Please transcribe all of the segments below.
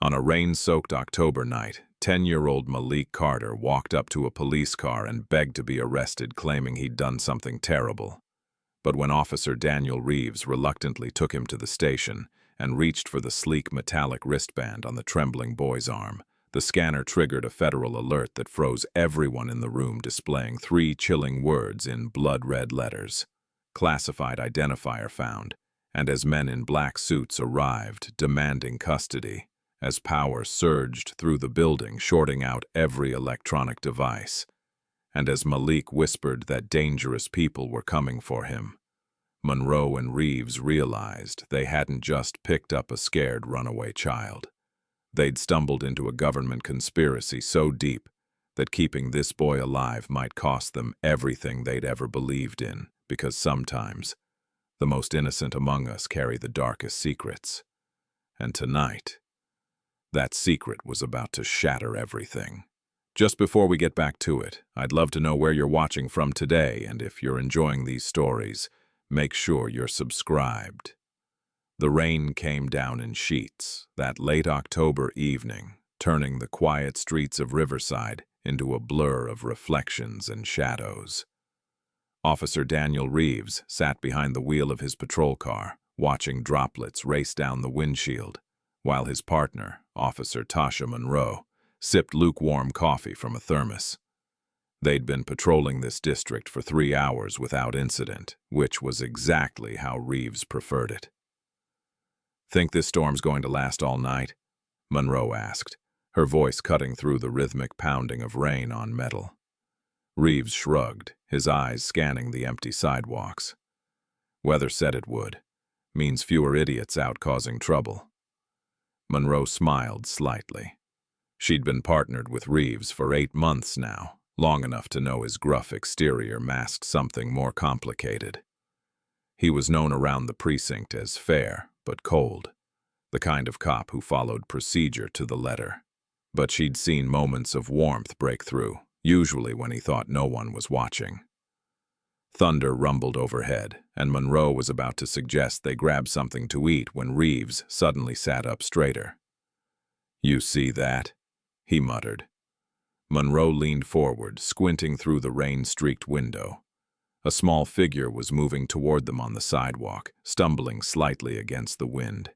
On a rain-soaked October night, 10-year-old Malik Carter walked up to a police car and begged to be arrested, claiming he'd done something terrible. But when Officer Daniel Reaves reluctantly took him to the station and reached for the sleek metallic wristband on the trembling boy's arm, the scanner triggered a federal alert that froze everyone in the room, displaying 3 chilling words in blood-red letters. Classified identifier found, and as men in black suits arrived, demanding custody, as power surged through the building, shorting out every electronic device, and as Malik whispered that dangerous people were coming for him, Monroe and Reaves realized they hadn't just picked up a scared runaway child. They'd stumbled into a government conspiracy so deep that keeping this boy alive might cost them everything they'd ever believed in, because sometimes the most innocent among us carry the darkest secrets. And tonight, that secret was about to shatter everything. Just before we get back to it, I'd love to know where you're watching from today, and if you're enjoying these stories, make sure you're subscribed. The rain came down in sheets that late October evening, turning the quiet streets of Riverside into a blur of reflections and shadows. Officer Daniel Reaves sat behind the wheel of his patrol car, watching droplets race down the windshield, while his partner, Officer Tasha Monroe, sipped lukewarm coffee from a thermos. They'd been patrolling this district for 3 hours without incident, which was exactly how Reaves preferred it. "Think this storm's going to last all night?" Monroe asked, her voice cutting through the rhythmic pounding of rain on metal. Reaves shrugged, his eyes scanning the empty sidewalks. "Weather said it would. Means fewer idiots out causing trouble." Monroe smiled slightly. She'd been partnered with Reaves for 8 months now, long enough to know his gruff exterior masked something more complicated. He was known around the precinct as fair but cold, the kind of cop who followed procedure to the letter. But she'd seen moments of warmth break through, usually when he thought no one was watching. Thunder rumbled overhead, and Monroe was about to suggest they grab something to eat when Reaves suddenly sat up straighter. "You see that?" he muttered. Monroe leaned forward, squinting through the rain-streaked window. A small figure was moving toward them on the sidewalk, stumbling slightly against the wind.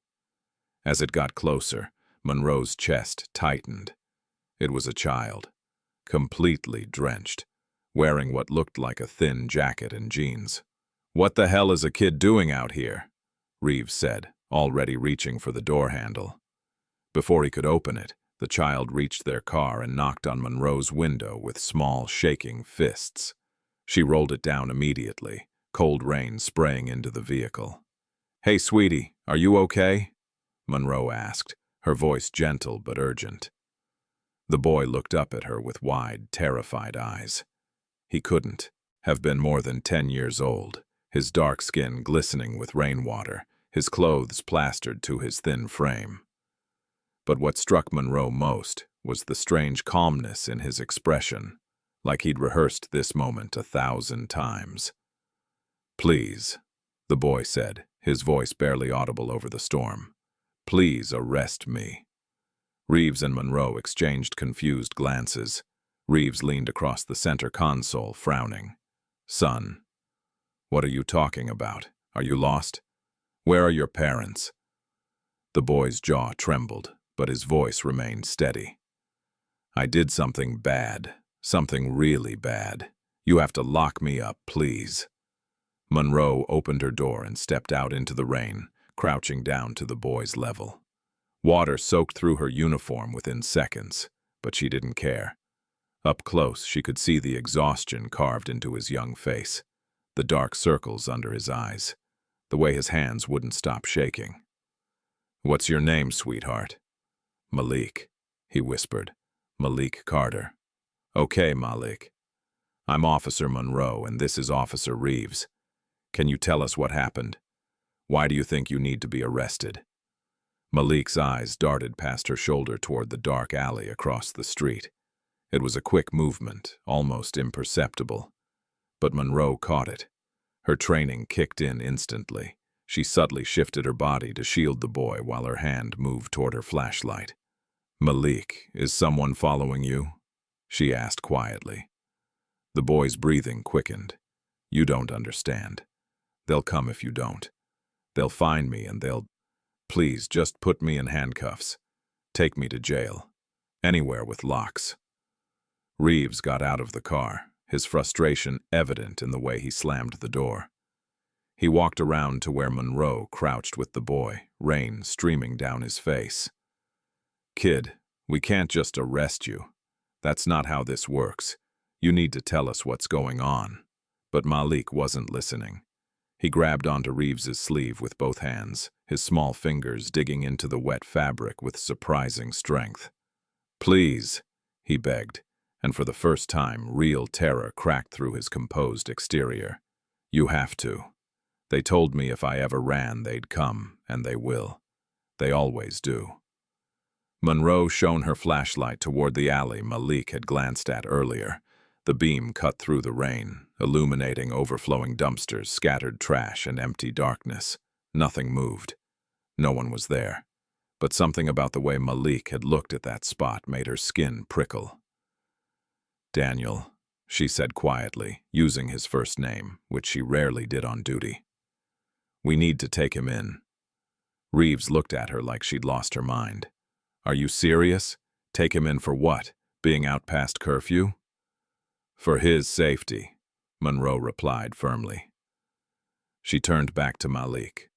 As it got closer, Monroe's chest tightened. It was a child, completely drenched, wearing what looked like a thin jacket and jeans. "What the hell is a kid doing out here?" Reaves said, already reaching for the door handle. Before he could open it, the child reached their car and knocked on Monroe's window with small, shaking fists. She rolled it down immediately, cold rain spraying into the vehicle. "Hey, sweetie, are you okay?" Monroe asked, her voice gentle but urgent. The boy looked up at her with wide, terrified eyes. He couldn't have been more than 10 years old, his dark skin glistening with rainwater, his clothes plastered to his thin frame. But what struck Monroe most was the strange calmness in his expression, like he'd rehearsed this moment 1,000 times. "Please," the boy said, his voice barely audible over the storm. "Please arrest me." Reaves and Monroe exchanged confused glances. Reaves leaned across the center console, frowning. "Son, what are you talking about? Are you lost? Where are your parents?" The boy's jaw trembled, but his voice remained steady. "I did something bad, something really bad. You have to lock me up, please." Monroe opened her door and stepped out into the rain, crouching down to the boy's level. Water soaked through her uniform within seconds, but she didn't care. Up close, she could see the exhaustion carved into his young face, the dark circles under his eyes, the way his hands wouldn't stop shaking. "What's your name, sweetheart?" "Malik," he whispered. "Malik Carter." "Okay, Malik. I'm Officer Monroe, and this is Officer Reaves. Can you tell us what happened? Why do you think you need to be arrested?" Malik's eyes darted past her shoulder toward the dark alley across the street. It was a quick movement, almost imperceptible. But Monroe caught it. Her training kicked in instantly. She subtly shifted her body to shield the boy while her hand moved toward her flashlight. "Malik, is someone following you?" she asked quietly. The boy's breathing quickened. "You don't understand. They'll come if you don't. They'll find me and they'll... Please, just put me in handcuffs. Take me to jail. Anywhere with locks." Reaves got out of the car, his frustration evident in the way he slammed the door. He walked around to where Monroe crouched with the boy, rain streaming down his face. "Kid, we can't just arrest you. That's not how this works. You need to tell us what's going on." But Malik wasn't listening. He grabbed onto Reaves's sleeve with both hands, his small fingers digging into the wet fabric with surprising strength. "Please," he begged, and for the first time, real terror cracked through his composed exterior. "You have to. They told me if I ever ran, they'd come, and they will. They always do." Monroe shone her flashlight toward the alley Malik had glanced at earlier. The beam cut through the rain, illuminating overflowing dumpsters, scattered trash, and empty darkness. Nothing moved. No one was there. But something about the way Malik had looked at that spot made her skin prickle. "Daniel," she said quietly, using his first name, which she rarely did on duty. "We need to take him in." Reaves looked at her like she'd lost her mind. "Are you serious? Take him in for what? Being out past curfew?" "For his safety," Monroe replied firmly. She turned back to Malik.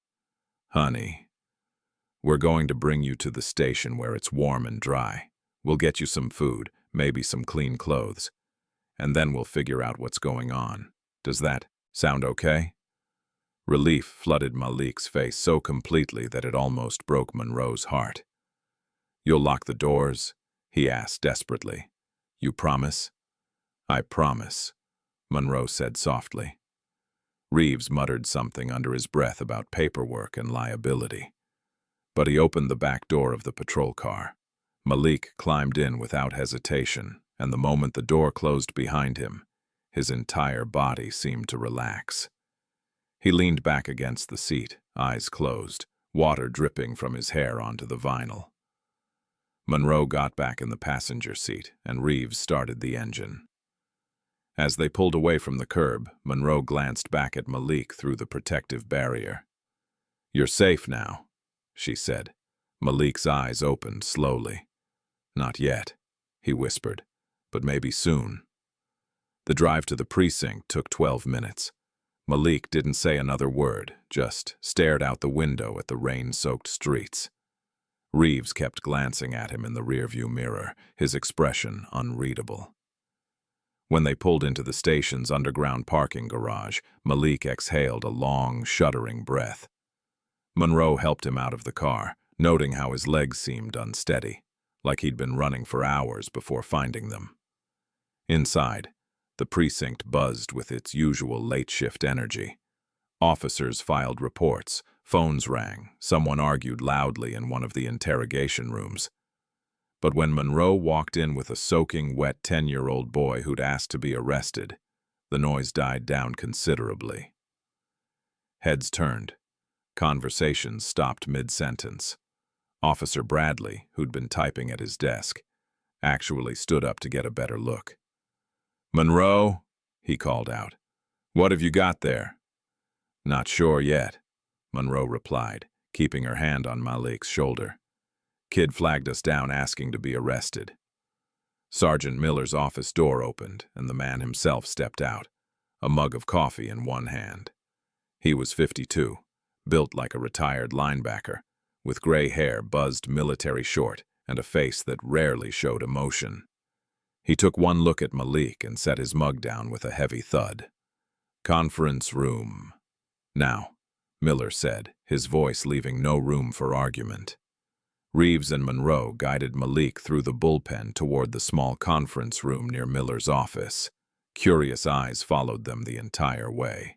"Honey, we're going to bring you to the station where it's warm and dry. We'll get you some food, maybe some clean clothes, and then we'll figure out what's going on. Does that sound okay?" Relief flooded Malik's face so completely that it almost broke Monroe's heart. "You'll lock the doors?" he asked desperately. "You promise?" "I promise," Monroe said softly. Reaves muttered something under his breath about paperwork and liability. But he opened the back door of the patrol car. Malik climbed in without hesitation, and the moment the door closed behind him, his entire body seemed to relax. He leaned back against the seat, eyes closed, water dripping from his hair onto the vinyl. Monroe got back in the passenger seat, and Reaves started the engine. As they pulled away from the curb, Monroe glanced back at Malik through the protective barrier. "You're safe now," she said. Malik's eyes opened slowly. "Not yet," he whispered, "but maybe soon." The drive to the precinct took 12 minutes. Malik didn't say another word, just stared out the window at the rain-soaked streets. Reaves kept glancing at him in the rearview mirror, his expression unreadable. When they pulled into the station's underground parking garage, Malik exhaled a long, shuddering breath. Monroe helped him out of the car, noting how his legs seemed unsteady, like he'd been running for hours before finding them. Inside, the precinct buzzed with its usual late-shift energy. Officers filed reports, phones rang, someone argued loudly in one of the interrogation rooms. But when Monroe walked in with a soaking wet 10-year-old boy who'd asked to be arrested, the noise died down considerably. Heads turned. Conversations stopped mid-sentence. Officer Bradley, who'd been typing at his desk, actually stood up to get a better look. "Monroe," he called out, "what have you got there?" "Not sure yet," Monroe replied, keeping her hand on Malik's shoulder. "Kid flagged us down asking to be arrested." Sergeant Miller's office door opened, and the man himself stepped out, a mug of coffee in one hand. He was 52, built like a retired linebacker, with gray hair buzzed military short and a face that rarely showed emotion. He took one look at Malik and set his mug down with a heavy thud. "Conference room." "Now," Miller said, his voice leaving no room for argument. Reaves and Monroe guided Malik through the bullpen toward the small conference room near Miller's office. Curious eyes followed them the entire way.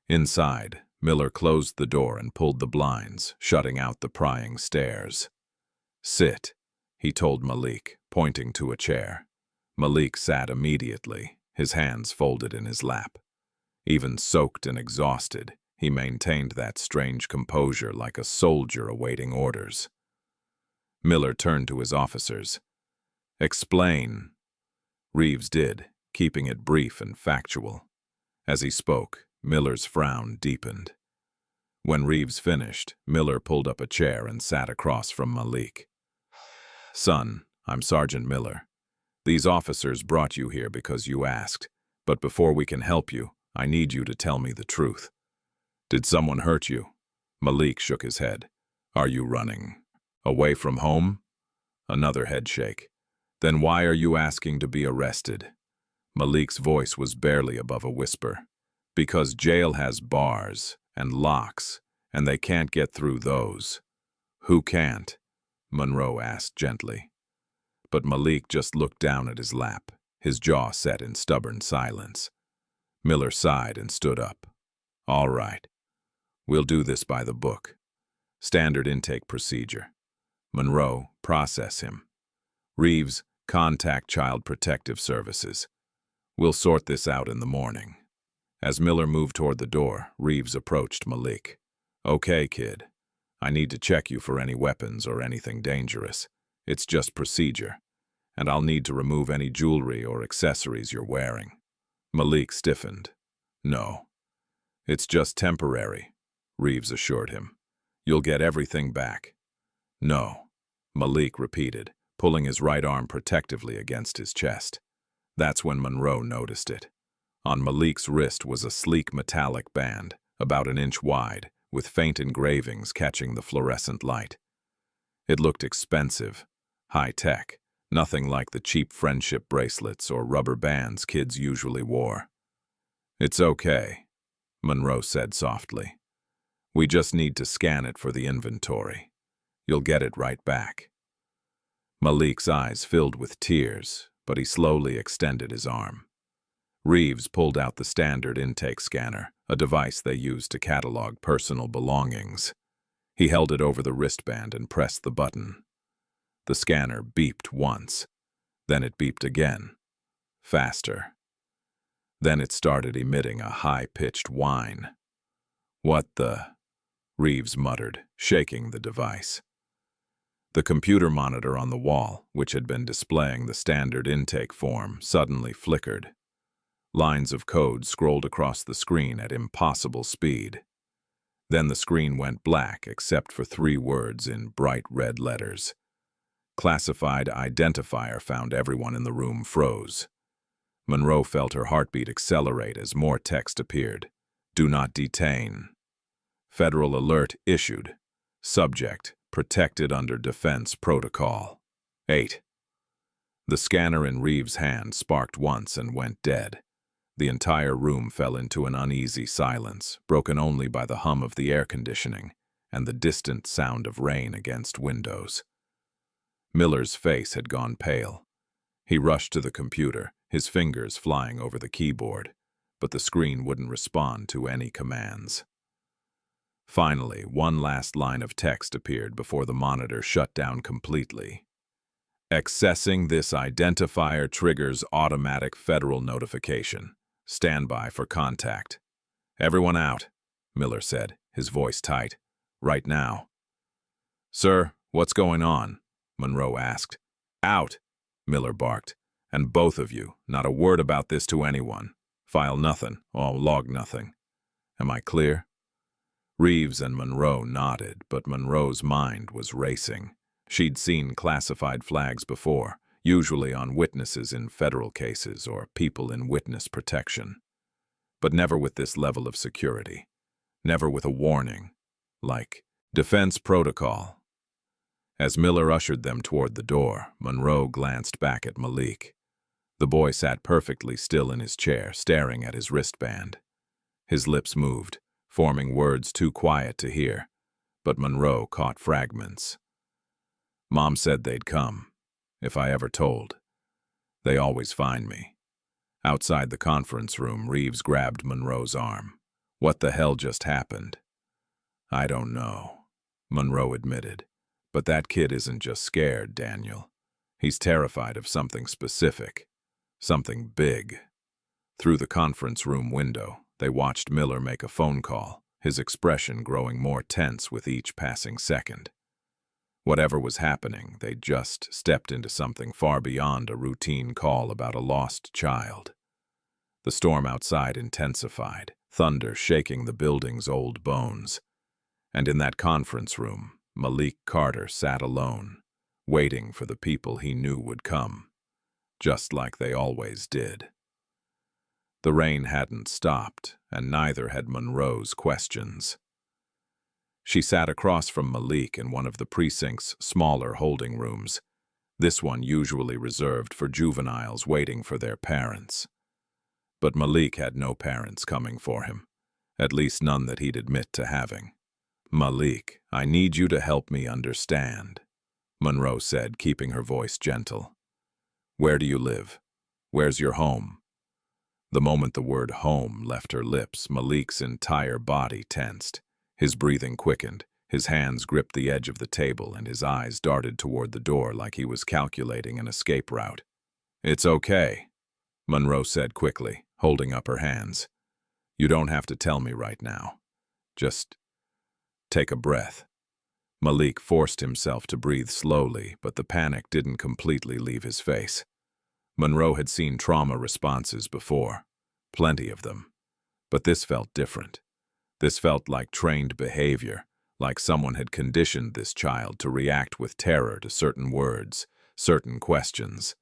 Inside, Miller closed the door and pulled the blinds, shutting out the prying stares. "Sit," he told Malik, pointing to a chair. Malik sat immediately, his hands folded in his lap. Even soaked and exhausted, he maintained that strange composure like a soldier awaiting orders. Miller turned to his officers. "Explain." Reaves did, keeping it brief and factual. As he spoke, Miller's frown deepened. When Reaves finished, Miller pulled up a chair and sat across from Malik. "Son, I'm Sergeant Miller. These officers brought you here because you asked, but before we can help you, I need you to tell me the truth. Did someone hurt you?" Malik shook his head. "Are you running away from home?" Another head shake. "Then why are you asking to be arrested?" Malik's voice was barely above a whisper. "Because jail has bars and locks, and they can't get through those." "Who can't?" Monroe asked gently. But Malik just looked down at his lap, his jaw set in stubborn silence. Miller sighed and stood up. "All right. We'll do this by the book. Standard intake procedure. Monroe, process him. Reaves, contact Child Protective Services. We'll sort this out in the morning." As Miller moved toward the door, Reaves approached Malik. "Okay, kid. I need to check you for any weapons or anything dangerous. It's just procedure. And I'll need to remove any jewelry or accessories you're wearing." Malik stiffened. "No. It's just temporary," Reaves assured him. "You'll get everything back." "No," Malik repeated, pulling his right arm protectively against his chest. That's when Monroe noticed it. On Malik's wrist was a sleek metallic band, about an inch wide, with faint engravings catching the fluorescent light. It looked expensive, high-tech, nothing like the cheap friendship bracelets or rubber bands kids usually wore. "It's okay," Monroe said softly. "We just need to scan it for the inventory. You'll get it right back." Malik's eyes filled with tears, but he slowly extended his arm. Reaves pulled out the standard intake scanner, a device they used to catalog personal belongings. He held it over the wristband and pressed the button. The scanner beeped once. Then it beeped again. Faster. Then it started emitting a high-pitched whine. "What the?" Reaves muttered, shaking the device. The computer monitor on the wall, which had been displaying the standard intake form, suddenly flickered. Lines of code scrolled across the screen at impossible speed. Then the screen went black except for 3 words in bright red letters. Classified identifier found everyone in the room froze. Monroe felt her heartbeat accelerate as more text appeared. "Do not detain. Federal alert issued. Subject protected under defense protocol. 8. The scanner in Reaves' hand sparked once and went dead. The entire room fell into an uneasy silence, broken only by the hum of the air conditioning and the distant sound of rain against windows. Miller's face had gone pale. He rushed to the computer, his fingers flying over the keyboard, but the screen wouldn't respond to any commands. Finally, one last line of text appeared before the monitor shut down completely. "Accessing this identifier triggers automatic federal notification. Stand by for contact." "Everyone out," Miller said, his voice tight. "Right now." "Sir, what's going on?" Monroe asked. "Out," Miller barked. "And both of you, not a word about this to anyone. File nothing, or log nothing. Am I clear?" Reaves and Monroe nodded, but Monroe's mind was racing. She'd seen classified flags before, usually on witnesses in federal cases or people in witness protection. But never with this level of security. Never with a warning, like defense protocol. As Miller ushered them toward the door, Monroe glanced back at Malik. The boy sat perfectly still in his chair, staring at his wristband. His lips moved, forming words too quiet to hear, but Monroe caught fragments. "Mom said they'd come, if I ever told. They always find me." Outside the conference room, Reaves grabbed Monroe's arm. "What the hell just happened?" "I don't know," Monroe admitted. "But that kid isn't just scared, Daniel. He's terrified of something specific, something big." Through the conference room window, they watched Miller make a phone call, his expression growing more tense with each passing second. Whatever was happening, they'd just stepped into something far beyond a routine call about a lost child. The storm outside intensified, thunder shaking the building's old bones. And in that conference room, Malik Carter sat alone, waiting for the people he knew would come, just like they always did. The rain hadn't stopped, and neither had Monroe's questions. She sat across from Malik in one of the precinct's smaller holding rooms, this one usually reserved for juveniles waiting for their parents. But Malik had no parents coming for him, at least none that he'd admit to having. "Malik, I need you to help me understand," Monroe said, keeping her voice gentle. "Where do you live? Where's your home?" The moment the word home left her lips, Malik's entire body tensed. His breathing quickened, his hands gripped the edge of the table, and his eyes darted toward the door like he was calculating an escape route. "It's okay," Monroe said quickly, holding up her hands. "You don't have to tell me right now. Just take a breath." Malik forced himself to breathe slowly, but the panic didn't completely leave his face. Monroe had seen trauma responses before, plenty of them. But this felt different. This felt like trained behavior, like someone had conditioned this child to react with terror to certain words, certain questions.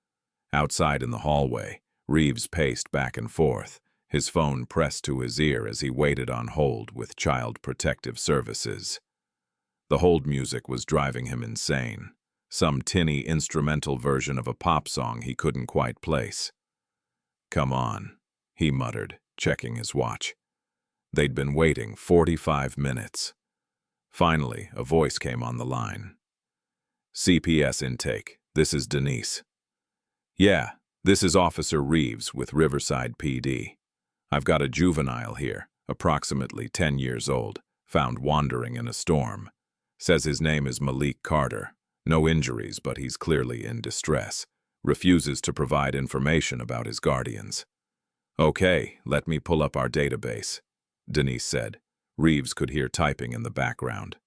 Outside in the hallway, Reaves paced back and forth, his phone pressed to his ear as he waited on hold with Child Protective Services. The hold music was driving him insane, some tinny instrumental version of a pop song he couldn't quite place. "Come on," he muttered, checking his watch. They'd been waiting 45 minutes. Finally, a voice came on the line. "CPS intake, this is Denise." "Yeah, this is Officer Reaves with Riverside PD. I've got a juvenile here, approximately 10 years old, found wandering in a storm. Says his name is Malik Carter. No injuries, but he's clearly in distress. Refuses to provide information about his guardians." "Okay, let me pull up our database," Denise said. Reaves could hear typing in the background.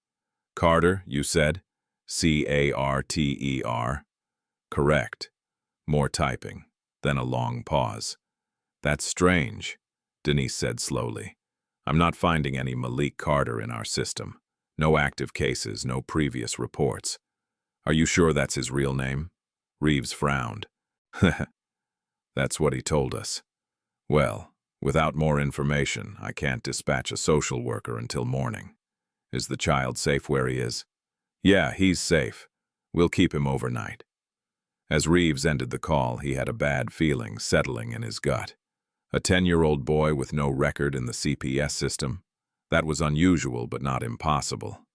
"Carter, you said? Carter? "Correct." More typing, then a long pause. "That's strange," Denise said slowly. "I'm not finding any Malik Carter in our system. No active cases, no previous reports. Are you sure that's his real name?" Reaves frowned. "That's what he told us. Well, without more information, I can't dispatch a social worker until morning. Is the child safe where he is?" "Yeah, he's safe. We'll keep him overnight." As Reaves ended the call, he had a bad feeling settling in his gut. A 10-year-old boy with no record in the CPS system? That was unusual but not impossible.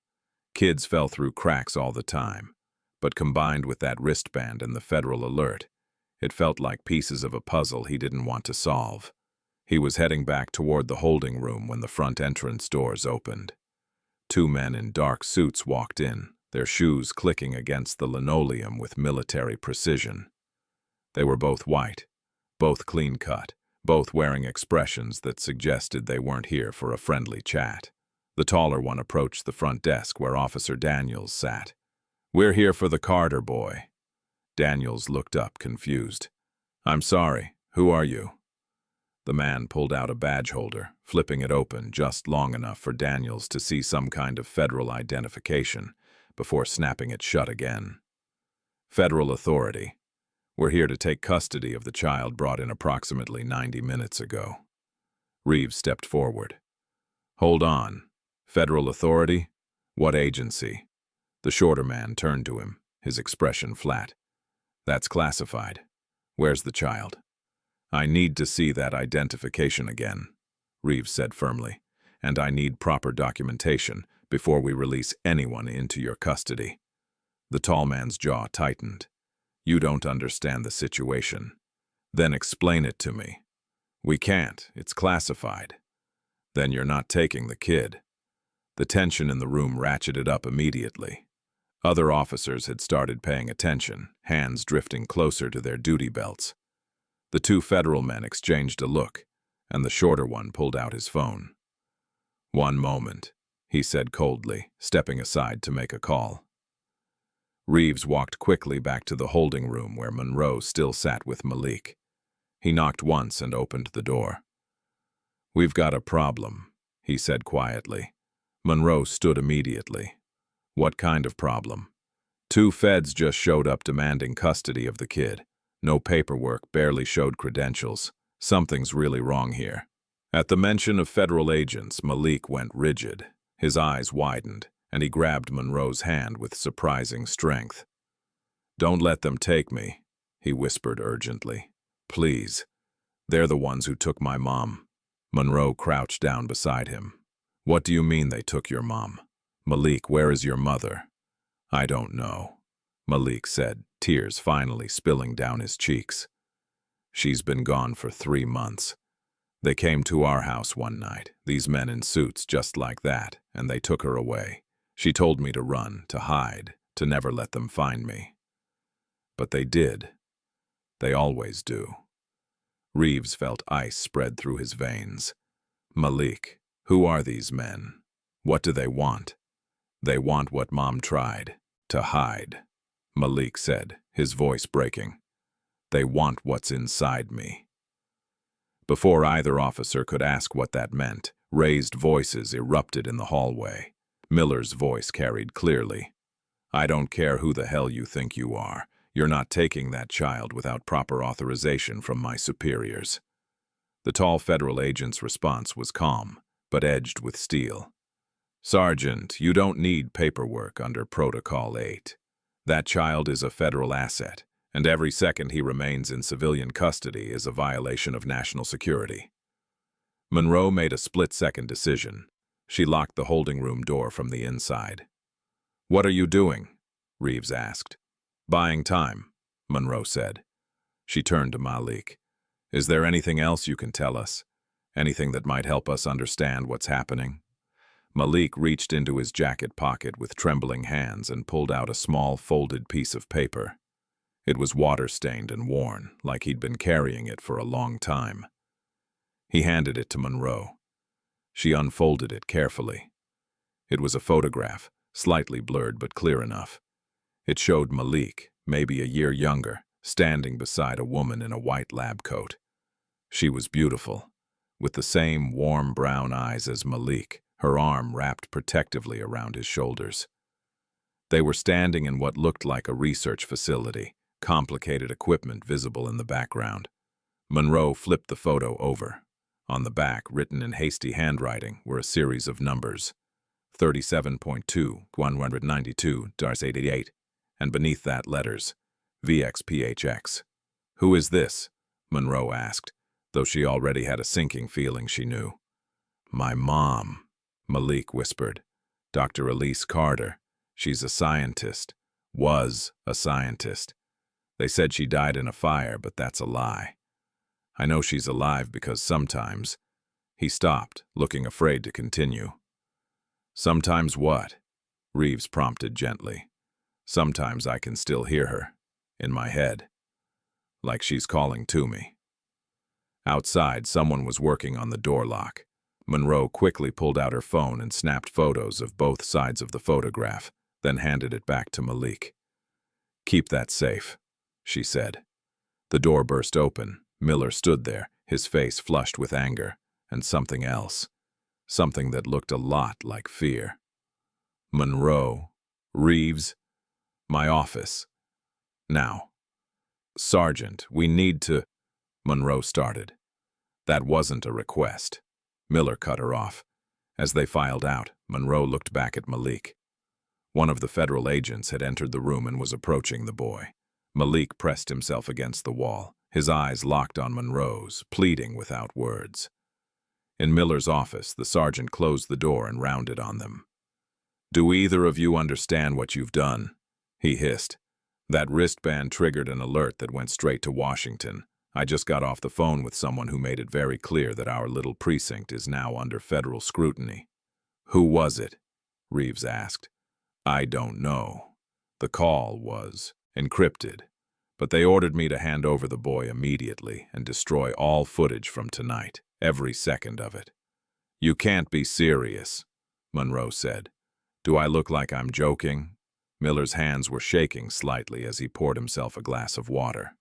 Kids fell through cracks all the time, but combined with that wristband and the federal alert, it felt like pieces of a puzzle he didn't want to solve. He was heading back toward the holding room when the front entrance doors opened. Two men in dark suits walked in, their shoes clicking against the linoleum with military precision. They were both white, both clean-cut, both wearing expressions that suggested they weren't here for a friendly chat. The taller one approached the front desk where Officer Daniels sat. "We're here for the Carter boy." Daniels looked up, confused. "I'm sorry, who are you?" The man pulled out a badge holder, flipping it open just long enough for Daniels to see some kind of federal identification, before snapping it shut again. "Federal authority. We're here to take custody of the child brought in approximately 90 minutes ago." Reaves stepped forward. "Hold on. Federal authority? What agency?" The shorter man turned to him, his expression flat. "That's classified. Where's the child?" "I need to see that identification again," Reaves said firmly, "and I need proper documentation before we release anyone into your custody." The tall man's jaw tightened. "You don't understand the situation. Then explain it to me." "We can't. It's classified." "Then you're not taking the kid." The tension in the room ratcheted up immediately. Other officers had started paying attention, hands drifting closer to their duty belts. The two federal men exchanged a look, and the shorter one pulled out his phone. "One moment," he said coldly, stepping aside to make a call. Reaves walked quickly back to the holding room where Monroe still sat with Malik. He knocked once and opened the door. "We've got a problem," he said quietly. Monroe stood immediately. "What kind of problem?" "Two feds just showed up demanding custody of the kid. No paperwork, barely showed credentials. Something's really wrong here." At the mention of federal agents, Malik went rigid. His eyes widened, and he grabbed Monroe's hand with surprising strength. "Don't let them take me," he whispered urgently. "Please. They're the ones who took my mom." Monroe crouched down beside him. "What do you mean they took your mom? Malik, where is your mother?" "I don't know," Malik said, tears finally spilling down his cheeks. "She's been gone for 3 months. They came to our house one night, these men in suits just like that, and they took her away. She told me to run, to hide, to never let them find me. But they did. They always do." Reaves felt ice spread through his veins. "Malik, who are these men? What do they want?" "They want what Mom tried, to hide," Malik said, his voice breaking. "They want what's inside me." Before either officer could ask what that meant, raised voices erupted in the hallway. Miller's voice carried clearly. "I don't care who the hell you think you are. You're not taking that child without proper authorization from my superiors." The tall federal agent's response was calm, but edged with steel. "Sergeant, you don't need paperwork under Protocol 8. That child is a federal asset, and every second he remains in civilian custody is a violation of national security." Monroe made a split-second decision. She locked the holding room door from the inside. "What are you doing?" Reaves asked. "Buying time," Monroe said. She turned to Malik. "Is there anything else you can tell us? Anything that might help us understand what's happening?" Malik reached into his jacket pocket with trembling hands and pulled out a small folded piece of paper. It was water-stained and worn, like he'd been carrying it for a long time. He handed it to Monroe. She unfolded it carefully. It was a photograph, slightly blurred but clear enough. It showed Malik, maybe a year younger, standing beside a woman in a white lab coat. She was beautiful, with the same warm brown eyes as Malik, her arm wrapped protectively around his shoulders. They were standing in what looked like a research facility, complicated equipment visible in the background. Monroe flipped the photo over. On the back, written in hasty handwriting, were a series of numbers. 37.2, 192-88, and beneath that letters, VXPHX. "Who is this?" Monroe asked, though she already had a sinking feeling she knew. "My mom," Malik whispered. "Dr. Elise Carter. She's a scientist. Was a scientist. They said she died in a fire, but that's a lie. I know she's alive because sometimes—" He stopped, looking afraid to continue. "Sometimes what?" Reaves prompted gently. "Sometimes I can still hear her, in my head, like she's calling to me." Outside, someone was working on the door lock. Monroe quickly pulled out her phone and snapped photos of both sides of the photograph, then handed it back to Malik. "Keep that safe," she said. The door burst open. Miller stood there, his face flushed with anger, and something else. Something that looked a lot like fear. "Monroe, Reaves, my office. Now." "Sergeant, we need to—" Monroe started. "That wasn't a request." Miller cut her off. As they filed out, Monroe looked back at Malik. One of the federal agents had entered the room and was approaching the boy. Malik pressed himself against the wall, his eyes locked on Monroe's, pleading without words. In Miller's office, the sergeant closed the door and rounded on them. "Do either of you understand what you've done?" he hissed. "That wristband triggered an alert that went straight to Washington. I just got off the phone with someone who made it very clear that our little precinct is now under federal scrutiny." "Who was it?" Reaves asked. "I don't know. The call was encrypted, but they ordered me to hand over the boy immediately and destroy all footage from tonight, every second of it." "You can't be serious," Monroe said. "Do I look like I'm joking?" Miller's hands were shaking slightly as he poured himself a glass of water.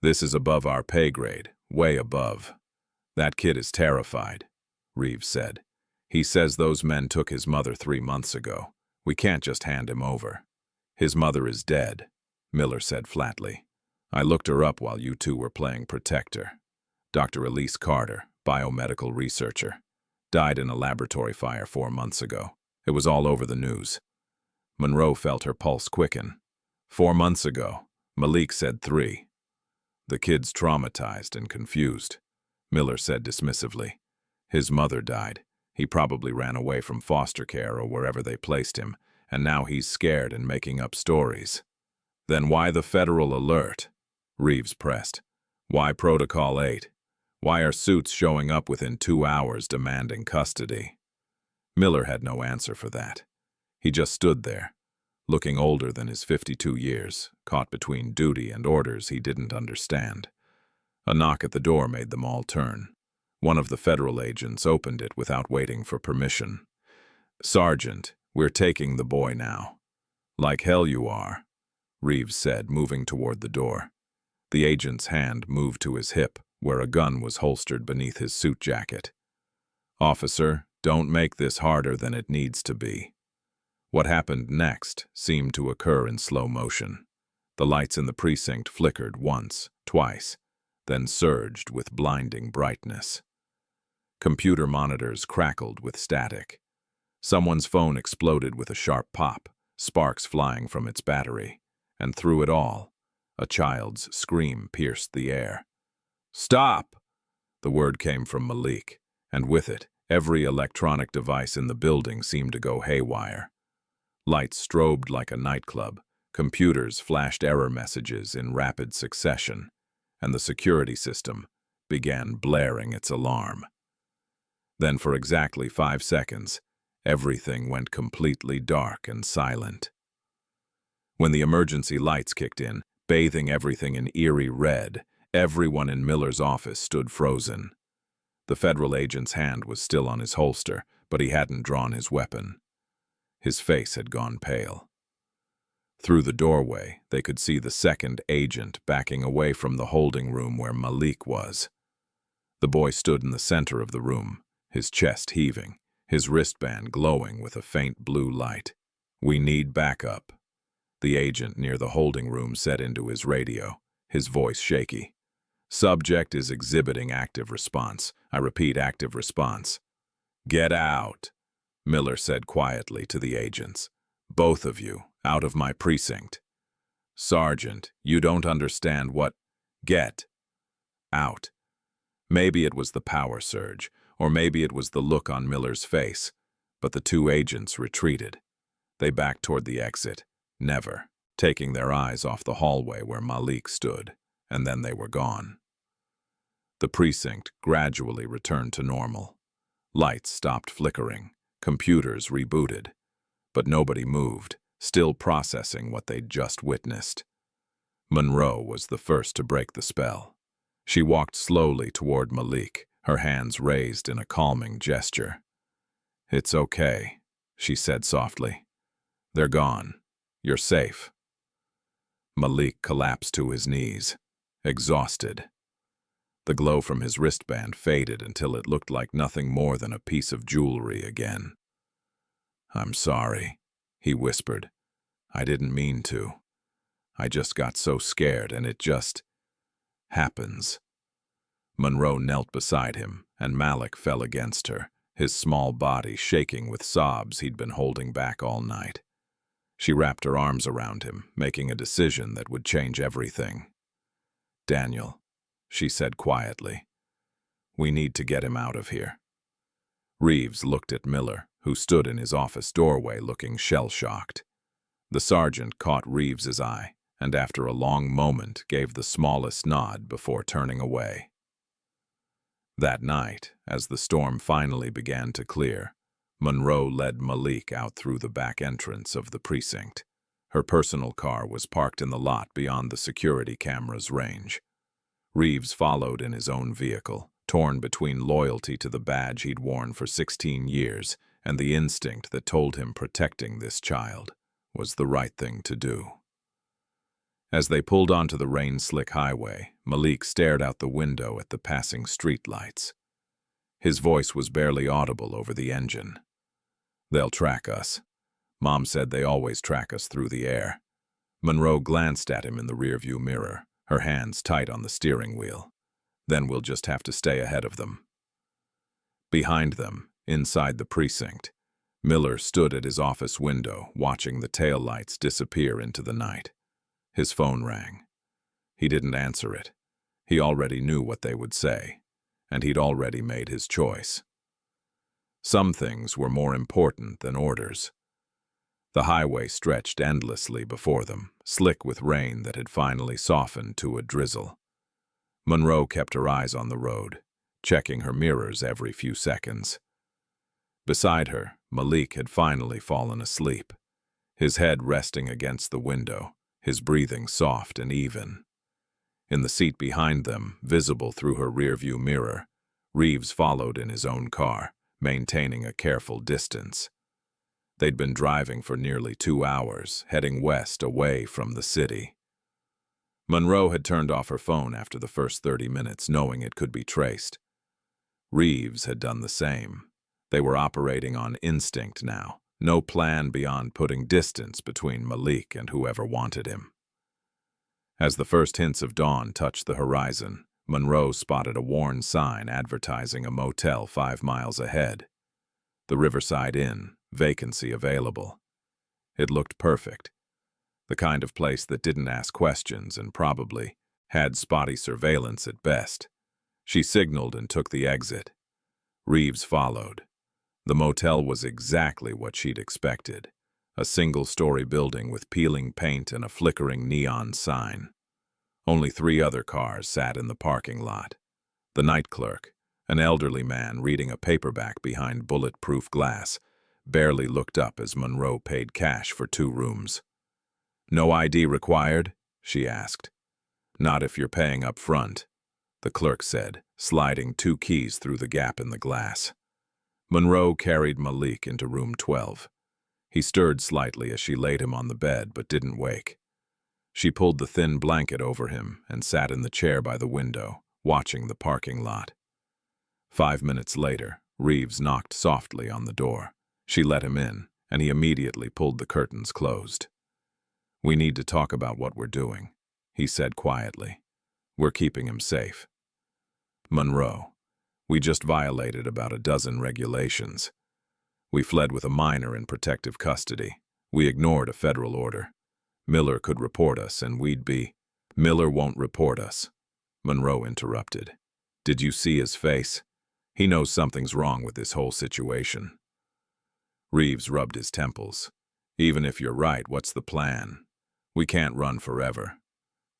"This is above our pay grade, way above. That kid is terrified," Reaves said. "He says those men took his mother 3 months ago. We can't just hand him over." "His mother is dead," Miller said flatly. "I looked her up while you two were playing Protector. Dr. Malik Carter, biomedical researcher. Died in a laboratory fire 4 months ago. It was all over the news." Monroe felt her pulse quicken. 4 months ago. Malik said 3. "The kid's traumatized and confused," Miller said dismissively. "His mother died. He probably ran away from foster care or wherever they placed him, and now he's scared and making up stories." "Then why the federal alert?" Reaves pressed. "Why Protocol 8? Why are suits showing up within 2 hours demanding custody?" Miller had no answer for that. He just stood there, looking older than his 52 years, caught between duty and orders he didn't understand. A knock at the door made them all turn. One of the federal agents opened it without waiting for permission. "Sergeant, we're taking the boy now." "Like hell you are," Reaves said, moving toward the door. The agent's hand moved to his hip, where a gun was holstered beneath his suit jacket. "Officer, don't make this harder than it needs to be." What happened next seemed to occur in slow motion. The lights in the precinct flickered once, twice, then surged with blinding brightness. Computer monitors crackled with static. Someone's phone exploded with a sharp pop, sparks flying from its battery, and through it all, a child's scream pierced the air. "Stop!" The word came from Malik, and with it, every electronic device in the building seemed to go haywire. Lights strobed like a nightclub, computers flashed error messages in rapid succession, and the security system began blaring its alarm. Then for exactly 5 seconds, everything went completely dark and silent. When the emergency lights kicked in, bathing everything in eerie red, everyone in Miller's office stood frozen. The federal agent's hand was still on his holster, but he hadn't drawn his weapon. His face had gone pale. Through the doorway, they could see the second agent backing away from the holding room where Malik was. The boy stood in the center of the room, his chest heaving, his wristband glowing with a faint blue light. "We need backup," the agent near the holding room said into his radio, his voice shaky. "Subject is exhibiting active response. I repeat, active response." "Get out," Miller said quietly to the agents. "Both of you, out of my precinct." "Sergeant, you don't understand what—" "Get out." Maybe it was the power surge, or maybe it was the look on Miller's face, but the two agents retreated. They backed toward the exit, never taking their eyes off the hallway where Malik stood, and then they were gone. The precinct gradually returned to normal. Lights stopped flickering, computers rebooted, but nobody moved, still processing what they'd just witnessed. Monroe was the first to break the spell. She walked slowly toward Malik, her hands raised in a calming gesture. "It's okay," she said softly. "They're gone. You're safe." Malik collapsed to his knees, exhausted. The glow from his wristband faded until it looked like nothing more than a piece of jewelry again. "I'm sorry," he whispered. "I didn't mean to. I just got so scared, and it just happens." Monroe knelt beside him, and Malik fell against her, his small body shaking with sobs he'd been holding back all night. She wrapped her arms around him, making a decision that would change everything. "Daniel," she said quietly, "we need to get him out of here." Reaves looked at Miller, who stood in his office doorway looking shell-shocked. The sergeant caught Reeves's eye, and after a long moment gave the smallest nod before turning away. That night, as the storm finally began to clear, Monroe led Malik out through the back entrance of the precinct. Her personal car was parked in the lot beyond the security camera's range. Reaves followed in his own vehicle, torn between loyalty to the badge he'd worn for 16 years and the instinct that told him protecting this child was the right thing to do. As they pulled onto the rain-slick highway, Malik stared out the window at the passing streetlights. His voice was barely audible over the engine. "They'll track us. Mom said they always track us through the air." Monroe glanced at him in the rearview mirror, her hands tight on the steering wheel. "Then we'll just have to stay ahead of them." Behind them, inside the precinct, Miller stood at his office window, watching the taillights disappear into the night. His phone rang. He didn't answer it. He already knew what they would say, and he'd already made his choice. Some things were more important than orders. The highway stretched endlessly before them, slick with rain that had finally softened to a drizzle. Monroe kept her eyes on the road, checking her mirrors every few seconds. Beside her, Malik had finally fallen asleep, his head resting against the window, his breathing soft and even. In the seat behind them, visible through her rearview mirror, Reaves followed in his own car, maintaining a careful distance. They'd been driving for nearly 2 hours, heading west away from the city. Monroe had turned off her phone after the first 30 minutes, knowing it could be traced. Reaves had done the same. They were operating on instinct now, no plan beyond putting distance between Malik and whoever wanted him. As the first hints of dawn touched the horizon, Monroe spotted a worn sign advertising a motel 5 miles ahead. The Riverside Inn, vacancy available. It looked perfect. The kind of place that didn't ask questions and probably had spotty surveillance at best. She signaled and took the exit. Reaves followed. The motel was exactly what she'd expected. A single-story building with peeling paint and a flickering neon sign. Only 3 other cars sat in the parking lot. The night clerk, an elderly man reading a paperback behind bulletproof glass, barely looked up as Monroe paid cash for 2 rooms. "No ID required?" she asked. "Not if you're paying up front," the clerk said, sliding 2 keys through the gap in the glass. Monroe carried Malik into room 12. He stirred slightly as she laid him on the bed, but didn't wake. She pulled the thin blanket over him and sat in the chair by the window, watching the parking lot. 5 minutes later, Reaves knocked softly on the door. She let him in, and he immediately pulled the curtains closed. "We need to talk about what we're doing," he said quietly. "We're keeping him safe." "Monroe, we just violated about a dozen regulations. We fled with a minor in protective custody. We ignored a federal order. Miller could report us and we'd be—" "Miller won't report us," Monroe interrupted. "Did you see his face? He knows something's wrong with this whole situation." Reaves rubbed his temples. "Even if you're right, what's the plan? We can't run forever."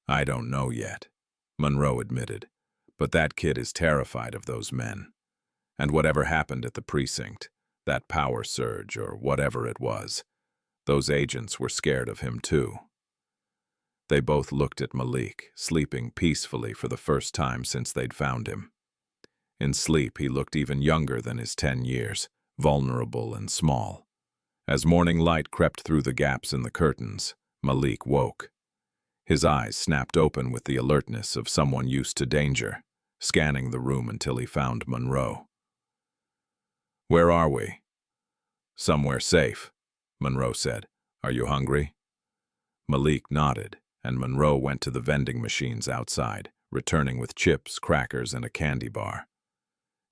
"I don't know yet," Monroe admitted. "But that kid is terrified of those men. And whatever happened at the precinct, that power surge or whatever it was, those agents were scared of him too." They both looked at Malik, sleeping peacefully for the first time since they'd found him. In sleep, he looked even younger than his 10 years, vulnerable and small. As morning light crept through the gaps in the curtains, Malik woke. His eyes snapped open with the alertness of someone used to danger, scanning the room until he found Monroe. "Where are we?" "Somewhere safe," Monroe said. "Are you hungry?" Malik nodded, and Monroe went to the vending machines outside, returning with chips, crackers, and a candy bar.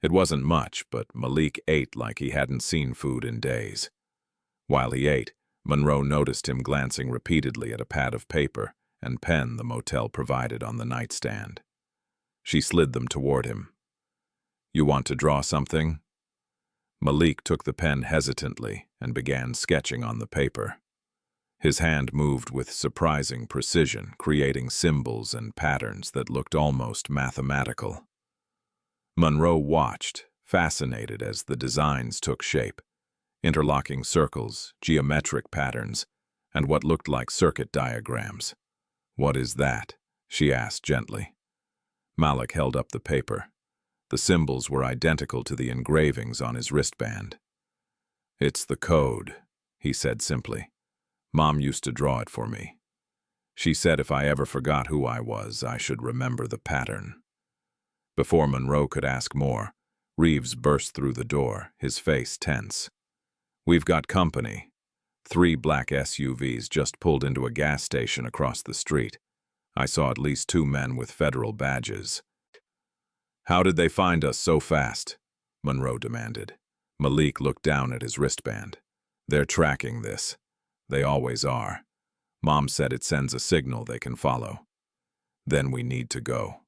It wasn't much, but Malik ate like he hadn't seen food in days. While he ate, Monroe noticed him glancing repeatedly at a pad of paper and pen the motel provided on the nightstand. She slid them toward him. "You want to draw something?" Malik took the pen hesitantly and began sketching on the paper. His hand moved with surprising precision, creating symbols and patterns that looked almost mathematical. Monroe watched, fascinated as the designs took shape. Interlocking circles, geometric patterns, and what looked like circuit diagrams. "What is that?" she asked gently. Malik held up the paper. The symbols were identical to the engravings on his wristband. "It's the code," he said simply. Mom used to draw it for me. She said if I ever forgot who I was, I should remember the pattern. Before Monroe could ask more, Reaves burst through the door, his face tense. "We've got company." 3 black SUVs just pulled into a gas station across the street. I saw at least 2 men with federal badges. "How did they find us so fast?" Monroe demanded. Malik looked down at his wristband. "They're tracking this. They always are. Mom said it sends a signal they can follow." "Then we need to go,"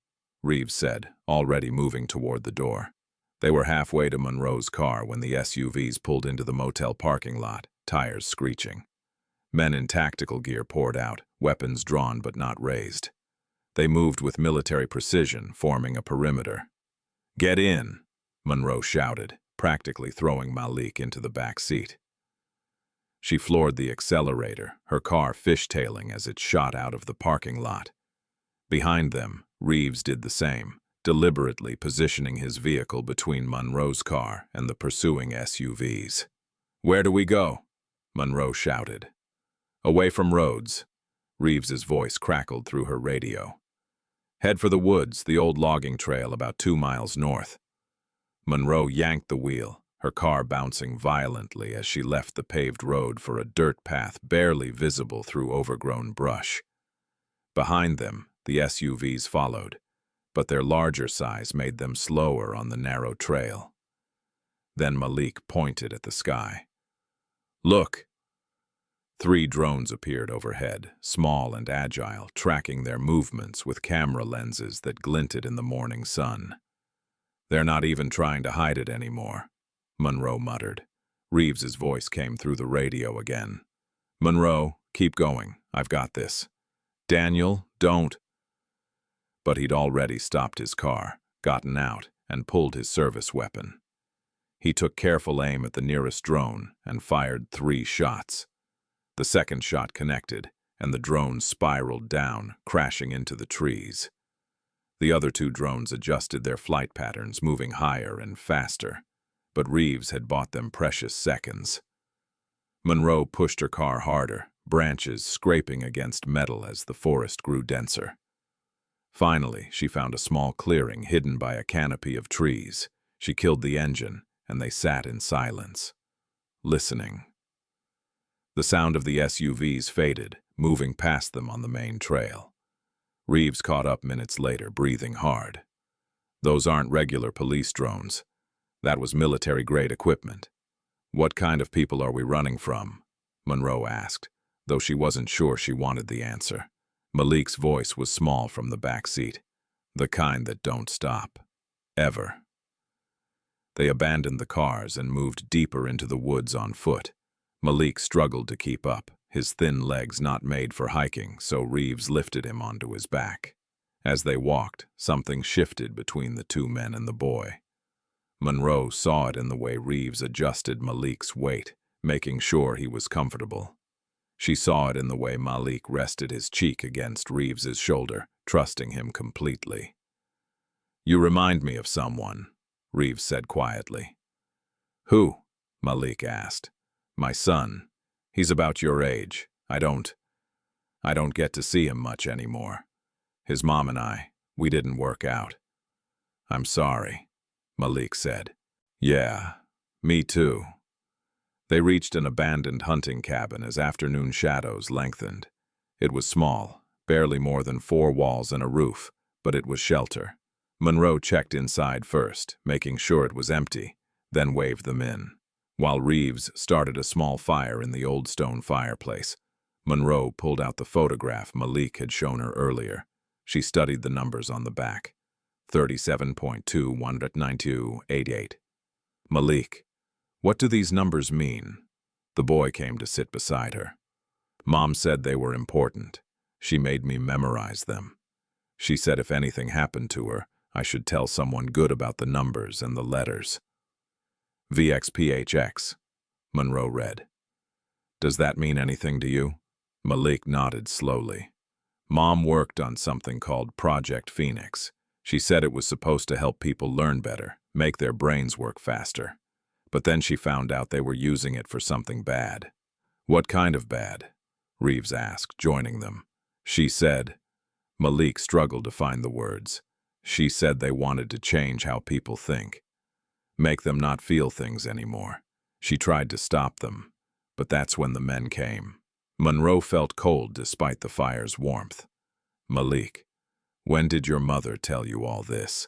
Reaves said, already moving toward the door. They were halfway to Monroe's car when the SUVs pulled into the motel parking lot, tires screeching. Men in tactical gear poured out, weapons drawn but not raised. They moved with military precision, forming a perimeter. "Get in," Monroe shouted, practically throwing Malik into the back seat. She floored the accelerator, her car fishtailing as it shot out of the parking lot. Behind them, Reaves did the same, deliberately positioning his vehicle between Monroe's car and the pursuing SUVs. "Where do we go?" Monroe shouted. "Away from roads." Reaves's voice crackled through her radio. "Head for the woods, the old logging trail about 2 miles north." Monroe yanked the wheel, her car bouncing violently as she left the paved road for a dirt path barely visible through overgrown brush. Behind them, the SUVs followed, but their larger size made them slower on the narrow trail. Then Malik pointed at the sky. "Look!" 3 drones appeared overhead, small and agile, tracking their movements with camera lenses that glinted in the morning sun. "They're not even trying to hide it anymore," Monroe muttered. Reaves's voice came through the radio again. "Monroe, keep going. I've got this." "Daniel, don't." But he'd already stopped his car, gotten out, and pulled his service weapon. He took careful aim at the nearest drone and fired 3 shots. The second shot connected, and the drone spiraled down, crashing into the trees. The other 2 drones adjusted their flight patterns, moving higher and faster, but Reaves had bought them precious seconds. Monroe pushed her car harder, branches scraping against metal as the forest grew denser. Finally, she found a small clearing hidden by a canopy of trees. She killed the engine, and they sat in silence, listening. The sound of the SUVs faded, moving past them on the main trail. Reaves caught up minutes later, breathing hard. "Those aren't regular police drones. That was military-grade equipment." "What kind of people are we running from?" Monroe asked, though she wasn't sure she wanted the answer. Malik's voice was small from the back seat. "The kind that don't stop. Ever." They abandoned the cars and moved deeper into the woods on foot. Malik struggled to keep up, his thin legs not made for hiking, so Reaves lifted him onto his back. As they walked, something shifted between the 2 men and the boy. Monroe saw it in the way Reaves adjusted Malik's weight, making sure he was comfortable. She saw it in the way Malik rested his cheek against Reaves's shoulder, trusting him completely. "You remind me of someone," Reaves said quietly. "Who?" Malik asked. "My son. He's about your age. I don't get to see him much anymore. His mom and we didn't work out." "I'm sorry," Malik said. "Yeah, me too." They reached an abandoned hunting cabin as afternoon shadows lengthened. It was small, barely more than 4 walls and a roof, but it was shelter. Monroe checked inside first, making sure it was empty, then waved them in. While Reaves started a small fire in the old stone fireplace, Monroe pulled out the photograph Malik had shown her earlier. She studied the numbers on the back. 37.2-192-88. "Malik, what do these numbers mean?" The boy came to sit beside her. "Mom said they were important. She made me memorize them. She said if anything happened to her, I should tell someone good about the numbers and the letters." "VXPHX," Monroe read. "Does that mean anything to you?" Malik nodded slowly. "Mom worked on something called Project Phoenix. She said it was supposed to help people learn better, make their brains work faster. But then she found out they were using it for something bad." "What kind of bad?" Reaves asked, joining them. She said. Malik struggled to find the words. She said they wanted to change how people think. Make them not feel things anymore. She tried to stop them, but that's when the men came. Monroe felt cold despite the fire's warmth. Malik, when did your mother tell you all this?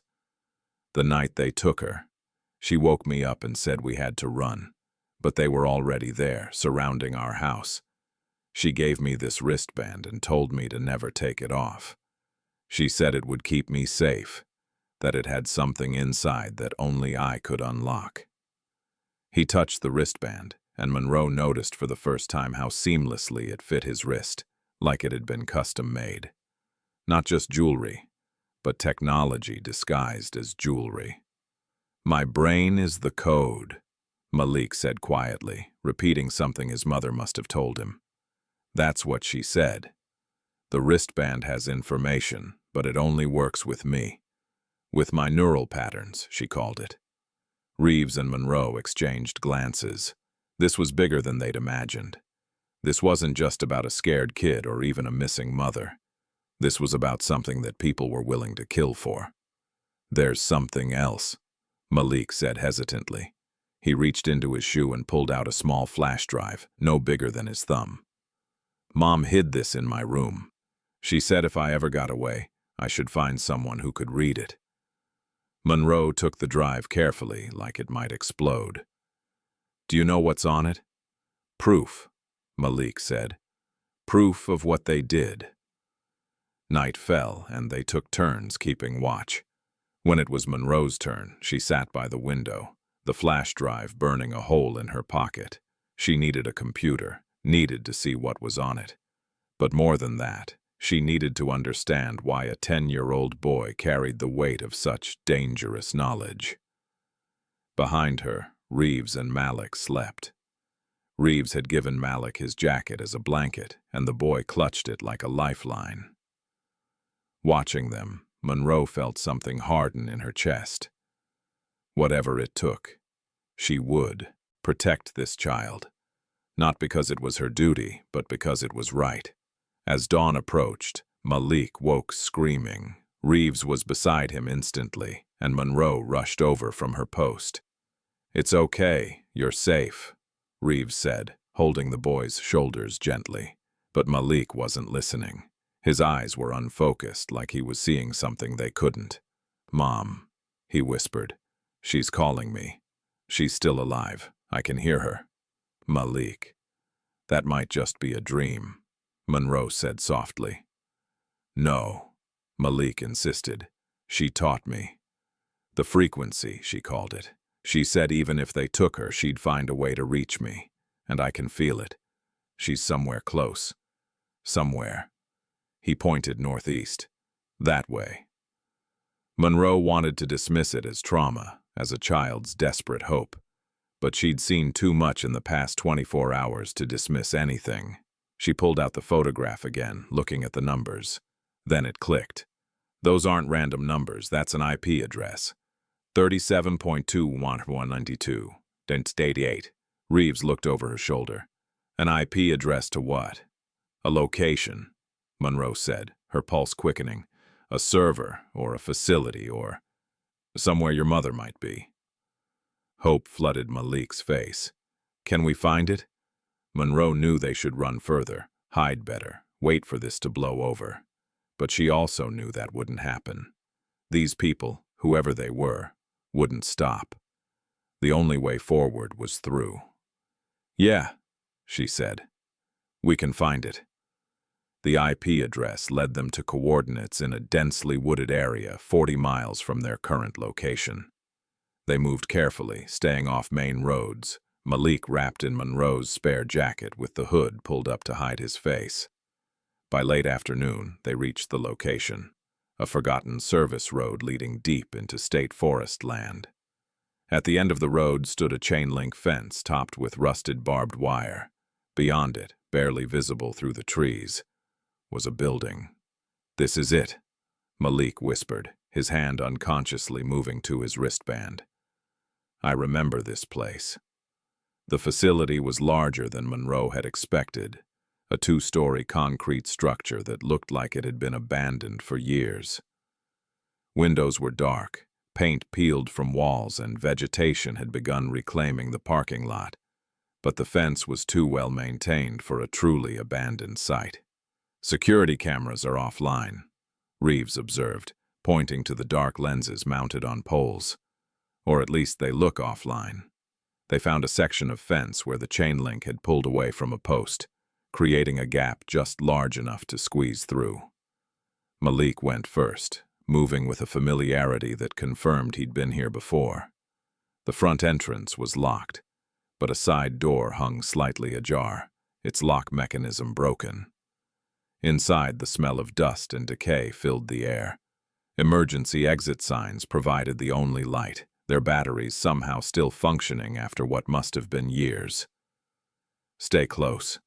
The night they took her. She woke me up and said we had to run, but they were already there, surrounding our house. She gave me this wristband and told me to never take it off. She said it would keep me safe, that it had something inside that only I could unlock. He touched the wristband, and Monroe noticed for the first time how seamlessly it fit his wrist, like it had been custom-made. Not just jewelry, but technology disguised as jewelry. My brain is the code, Malik said quietly, repeating something his mother must have told him. That's what she said. The wristband has information, but it only works with me. With my neural patterns, she called it. Reaves and Monroe exchanged glances. This was bigger than they'd imagined. This wasn't just about a scared kid or even a missing mother. This was about something that people were willing to kill for. There's something else, Malik said hesitantly. He reached into his shoe and pulled out a small flash drive, no bigger than his thumb. Mom hid this in my room. She said if I ever got away, I should find someone who could read it. Monroe took the drive carefully, like it might explode. Do you know what's on it? Proof, Malik said. Proof of what they did. Night fell, and they took turns keeping watch. When it was Monroe's turn, she sat by the window, the flash drive burning a hole in her pocket. She needed a computer, needed to see what was on it. But more than that, she needed to understand why a 10-year-old boy carried the weight of such dangerous knowledge. Behind her, Reaves and Malik slept. Reaves had given Malik his jacket as a blanket, and the boy clutched it like a lifeline. Watching them, Monroe felt something harden in her chest. Whatever it took, she would protect this child. Not because it was her duty, but because it was right. As dawn approached, Malik woke screaming. Reaves was beside him instantly, and Monroe rushed over from her post. It's okay, you're safe, Reaves said, holding the boy's shoulders gently. But Malik wasn't listening. His eyes were unfocused, like he was seeing something they couldn't. Mom, he whispered. She's calling me. She's still alive. I can hear her. Malik. That might just be a dream, Monroe said softly. No, Malik insisted. She taught me. The frequency, she called it. She said even if they took her, she'd find a way to reach me. And I can feel it. She's somewhere close. Somewhere. He pointed northeast. That way. Monroe wanted to dismiss it as trauma, as a child's desperate hope. But she'd seen too much in the past 24 hours to dismiss anything. She pulled out the photograph again, looking at the numbers. Then it clicked. Those aren't random numbers, that's an IP address. 37.21192. Dent 88. Reaves looked over her shoulder. An IP address to what? A location, Monroe said, her pulse quickening. A server, or a facility, or somewhere your mother might be. Hope flooded Malik's face. Can we find it? Monroe knew they should run further, hide better, wait for this to blow over. But she also knew that wouldn't happen. These people, whoever they were, wouldn't stop. The only way forward was through. Yeah, she said. We can find it. The IP address led them to coordinates in a densely wooded area 40 miles from their current location. They moved carefully, staying off main roads, Malik wrapped in Monroe's spare jacket with the hood pulled up to hide his face. By late afternoon, they reached the location, a forgotten service road leading deep into state forest land. At the end of the road stood a chain-link fence topped with rusted barbed wire. Beyond it, barely visible through the trees, was a building. This is it, Malik whispered, his hand unconsciously moving to his wristband. I remember this place. The facility was larger than Monroe had expected, a two-story concrete structure that looked like it had been abandoned for years. Windows were dark, paint peeled from walls, and vegetation had begun reclaiming the parking lot, but the fence was too well maintained for a truly abandoned site. "Security cameras are offline," Reaves observed, pointing to the dark lenses mounted on poles. "Or at least they look offline." They found a section of fence where the chain link had pulled away from a post, creating a gap just large enough to squeeze through. Malik went first, moving with a familiarity that confirmed he'd been here before. The front entrance was locked, but a side door hung slightly ajar, its lock mechanism broken. Inside, the smell of dust and decay filled the air. Emergency exit signs provided the only light, their batteries somehow still functioning after what must have been years. "Stay close,"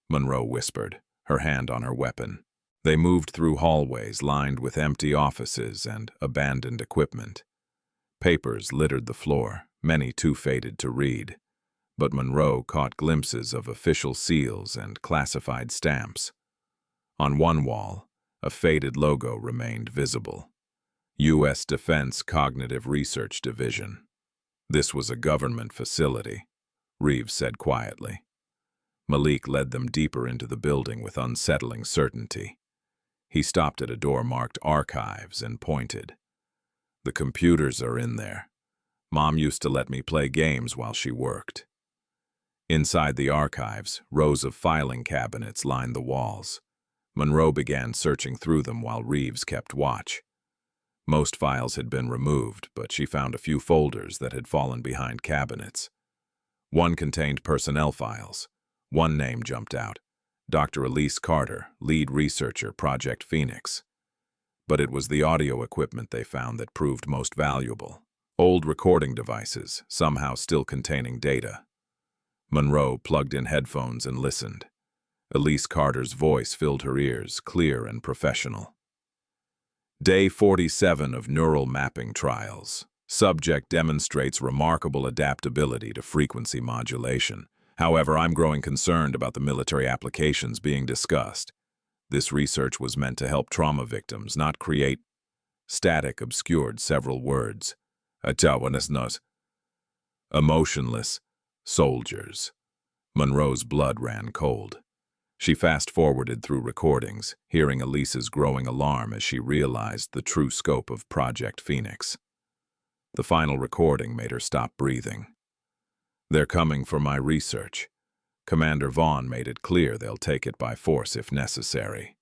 Monroe whispered, her hand on her weapon. They moved through hallways lined with empty offices and abandoned equipment. Papers littered the floor, many too faded to read, but Monroe caught glimpses of official seals and classified stamps. On one wall, a faded logo remained visible: U.S. Defense Cognitive Research Division. This was a government facility, Reaves said quietly. Malik led them deeper into the building with unsettling certainty. He stopped at a door marked Archives and pointed. "The computers are in there. Mom used to let me play games while she worked." Inside the archives, rows of filing cabinets lined the walls. Monroe began searching through them while Reaves kept watch. Most files had been removed, but she found a few folders that had fallen behind cabinets. One contained personnel files. One name jumped out: Dr. Malik Carter, lead researcher, Project Phoenix. But it was the audio equipment they found that proved most valuable. Old recording devices, somehow still containing data. Monroe plugged in headphones and listened. Malik Carter's voice filled her ears, clear and professional. "Day 47 of neural mapping trials. Subject demonstrates remarkable adaptability to frequency modulation. However, I'm growing concerned about the military applications being discussed. This research was meant to help trauma victims, not create..." Static obscured several words. "Emotionless soldiers." Monroe's blood ran cold. She fast-forwarded through recordings, hearing Elise's growing alarm as she realized the true scope of Project Phoenix. The final recording made her stop breathing. "They're coming for my research. Commander Vaughn made it clear they'll take it by force if necessary.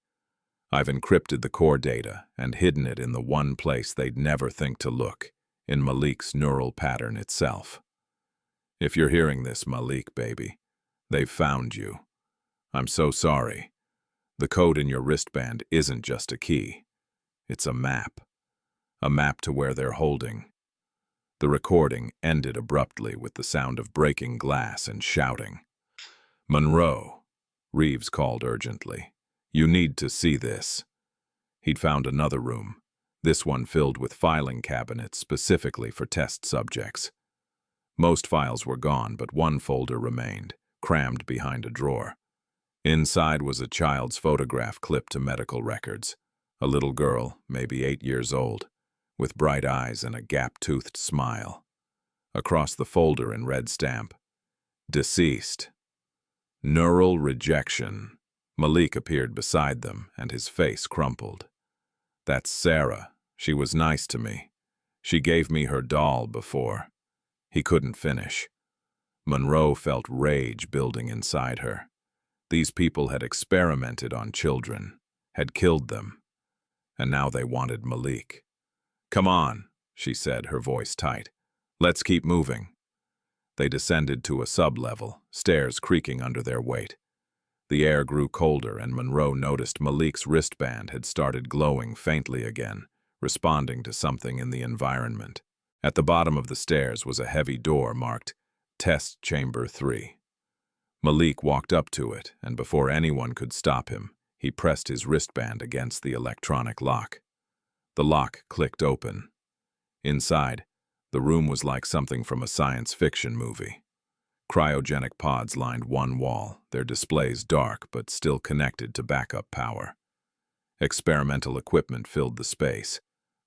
I've encrypted the core data and hidden it in the one place they'd never think to look, in Malik's neural pattern itself. If you're hearing this, Malik, baby, they've found you. I'm so sorry. The code in your wristband isn't just a key. It's a map. A map to where they're holding." The recording ended abruptly with the sound of breaking glass and shouting. "Monroe," Reaves called urgently. "You need to see this." He'd found another room, this one filled with filing cabinets specifically for test subjects. Most files were gone, but one folder remained, crammed behind a drawer. Inside was a child's photograph clipped to medical records. A little girl, maybe 8 years old, with bright eyes and a gap-toothed smile. Across the folder in red stamp: "Deceased. Neural rejection." Malik appeared beside them, and his face crumpled. "That's Sarah. She was nice to me. She gave me her doll before." He couldn't finish. Monroe felt rage building inside her. These people had experimented on children, had killed them, and now they wanted Malik. "Come on," she said, her voice tight. "Let's keep moving." They descended to a sub-level, stairs creaking under their weight. The air grew colder, and Monroe noticed Malik's wristband had started glowing faintly again, responding to something in the environment. At the bottom of the stairs was a heavy door marked Test Chamber 3. Malik walked up to it, and before anyone could stop him, he pressed his wristband against the electronic lock. The lock clicked open. Inside, the room was like something from a science fiction movie. Cryogenic pods lined one wall, their displays dark but still connected to backup power. Experimental equipment filled the space.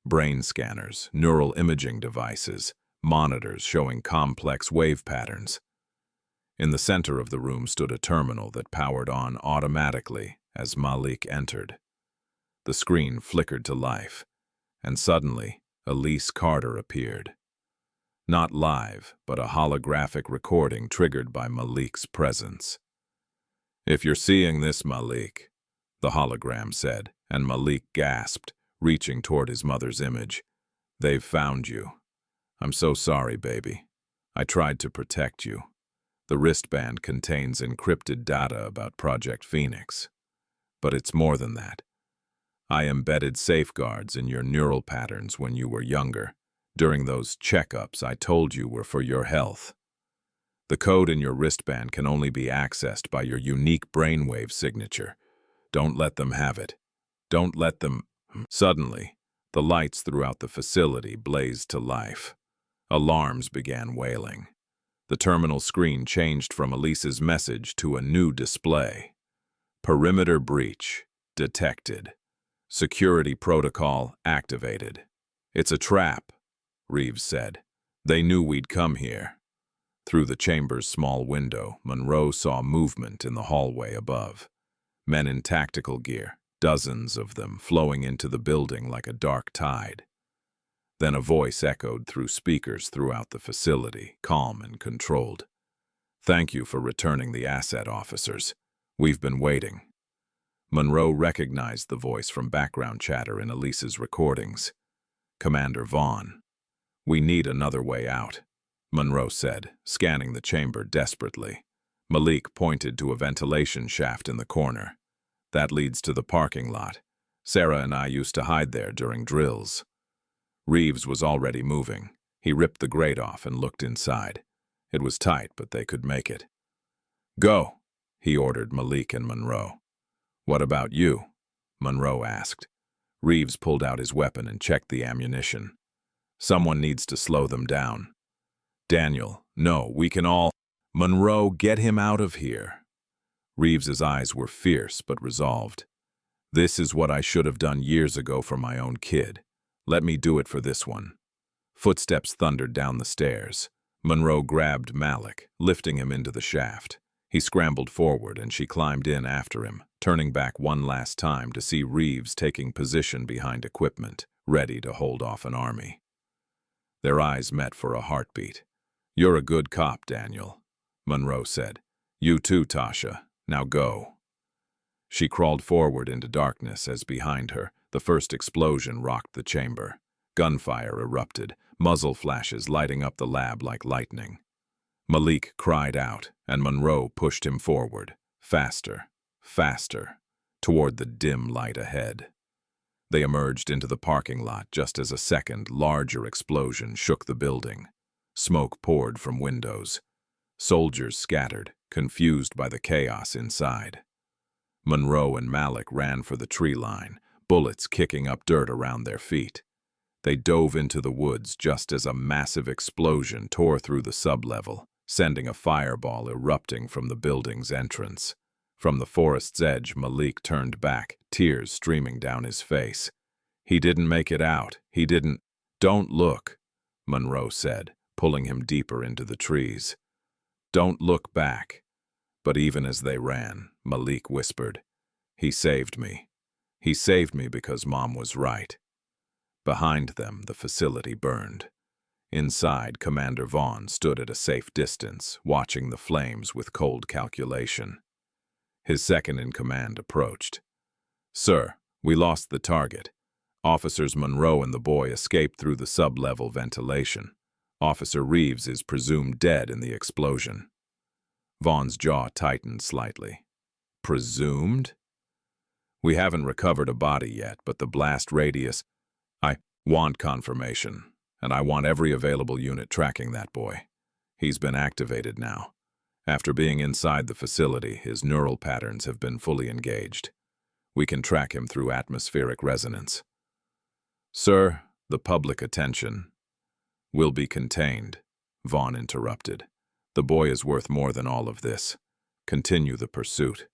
Brain scanners, neural imaging devices, monitors showing complex wave patterns. In the center of the room stood a terminal that powered on automatically as Malik entered. The screen flickered to life, and suddenly, Elise Carter appeared. Not live, but a holographic recording triggered by Malik's presence. "If you're seeing this, Malik," the hologram said, and Malik gasped, reaching toward his mother's image. "They've found you. I'm so sorry, baby. I tried to protect you. The wristband contains encrypted data about Project Phoenix. But it's more than that. I embedded safeguards in your neural patterns when you were younger. During those checkups I told you were for your health. The code in your wristband can only be accessed by your unique brainwave signature. Don't let them have it. Don't let them..." Suddenly, the lights throughout the facility blazed to life. Alarms began wailing. The terminal screen changed from Elise's message to a new display. "Perimeter breach detected. Security protocol activated." "It's a trap," Reaves said. "They knew we'd come here." Through the chamber's small window, Monroe saw movement in the hallway above. Men in tactical gear, dozens of them flowing into the building like a dark tide. Then a voice echoed through speakers throughout the facility, calm and controlled. "Thank you for returning the asset, officers. We've been waiting." Monroe recognized the voice from background chatter in Elise's recordings. "Commander Vaughn." "We need another way out," Monroe said, scanning the chamber desperately. Malik pointed to a ventilation shaft in the corner. "That leads to the parking lot. Sarah and I used to hide there during drills." Reaves was already moving. He ripped the grate off and looked inside. It was tight, but they could make it. "Go," he ordered Malik and Monroe. "What about you?" Monroe asked. Reaves pulled out his weapon and checked the ammunition. "Someone needs to slow them down." "Daniel, no, we can all..." "Monroe, get him out of here." Reaves's eyes were fierce but resolved. "This is what I should have done years ago for my own kid. Let me do it for this one." Footsteps thundered down the stairs. Monroe grabbed Malik, lifting him into the shaft. He scrambled forward and she climbed in after him, turning back one last time to see Reaves taking position behind equipment, ready to hold off an army. Their eyes met for a heartbeat. "You're a good cop, Daniel," Monroe said. "You too, Tasha. Now go." She crawled forward into darkness as behind her, the first explosion rocked the chamber. Gunfire erupted, muzzle flashes lighting up the lab like lightning. Malik cried out, and Monroe pushed him forward, faster, faster, toward the dim light ahead. They emerged into the parking lot just as a second, larger explosion shook the building. Smoke poured from windows. Soldiers scattered, confused by the chaos inside. Monroe and Malik ran for the tree line, bullets kicking up dirt around their feet. They dove into the woods just as a massive explosion tore through the sublevel, sending a fireball erupting from the building's entrance. From the forest's edge, Malik turned back, tears streaming down his face. "He didn't make it out. He didn't..." "Don't look," Monroe said, pulling him deeper into the trees. "Don't look back." But even as they ran, Malik whispered, "He saved me. He saved me because Mom was right." Behind them, the facility burned. Inside, Commander Vaughn stood at a safe distance, watching the flames with cold calculation. His second-in-command approached. "Sir, we lost the target. Officers Monroe and the boy escaped through the sub-level ventilation. Officer Reaves is presumed dead in the explosion." Vaughn's jaw tightened slightly. "Presumed?" "We haven't recovered a body yet, but the blast radius..." "I want confirmation, and I want every available unit tracking that boy. He's been activated now. After being inside the facility, his neural patterns have been fully engaged. We can track him through atmospheric resonance." "Sir, the public attention..." "Will be contained," Vaughn interrupted. The boy is worth more than all of this. Continue the pursuit.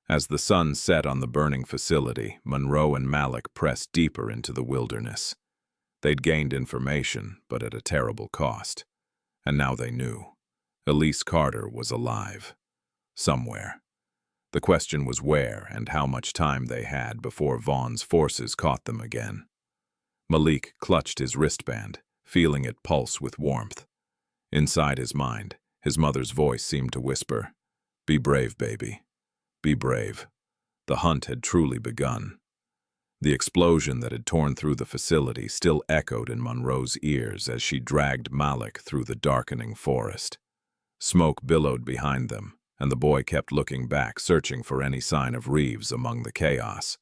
As the sun set on the burning facility, Monroe and Malik pressed deeper into the wilderness. They'd gained information, but at a terrible cost. And now they knew. Elise Carter was alive. Somewhere. The question was where and how much time they had before Vaughn's forces caught them again. Malik clutched his wristband, feeling it pulse with warmth. Inside his mind, his mother's voice seemed to whisper, "Be brave, baby. Be brave." The hunt had truly begun. The explosion that had torn through the facility still echoed in Monroe's ears as she dragged Malik through the darkening forest. Smoke billowed behind them, and the boy kept looking back, searching for any sign of Reaves among the chaos.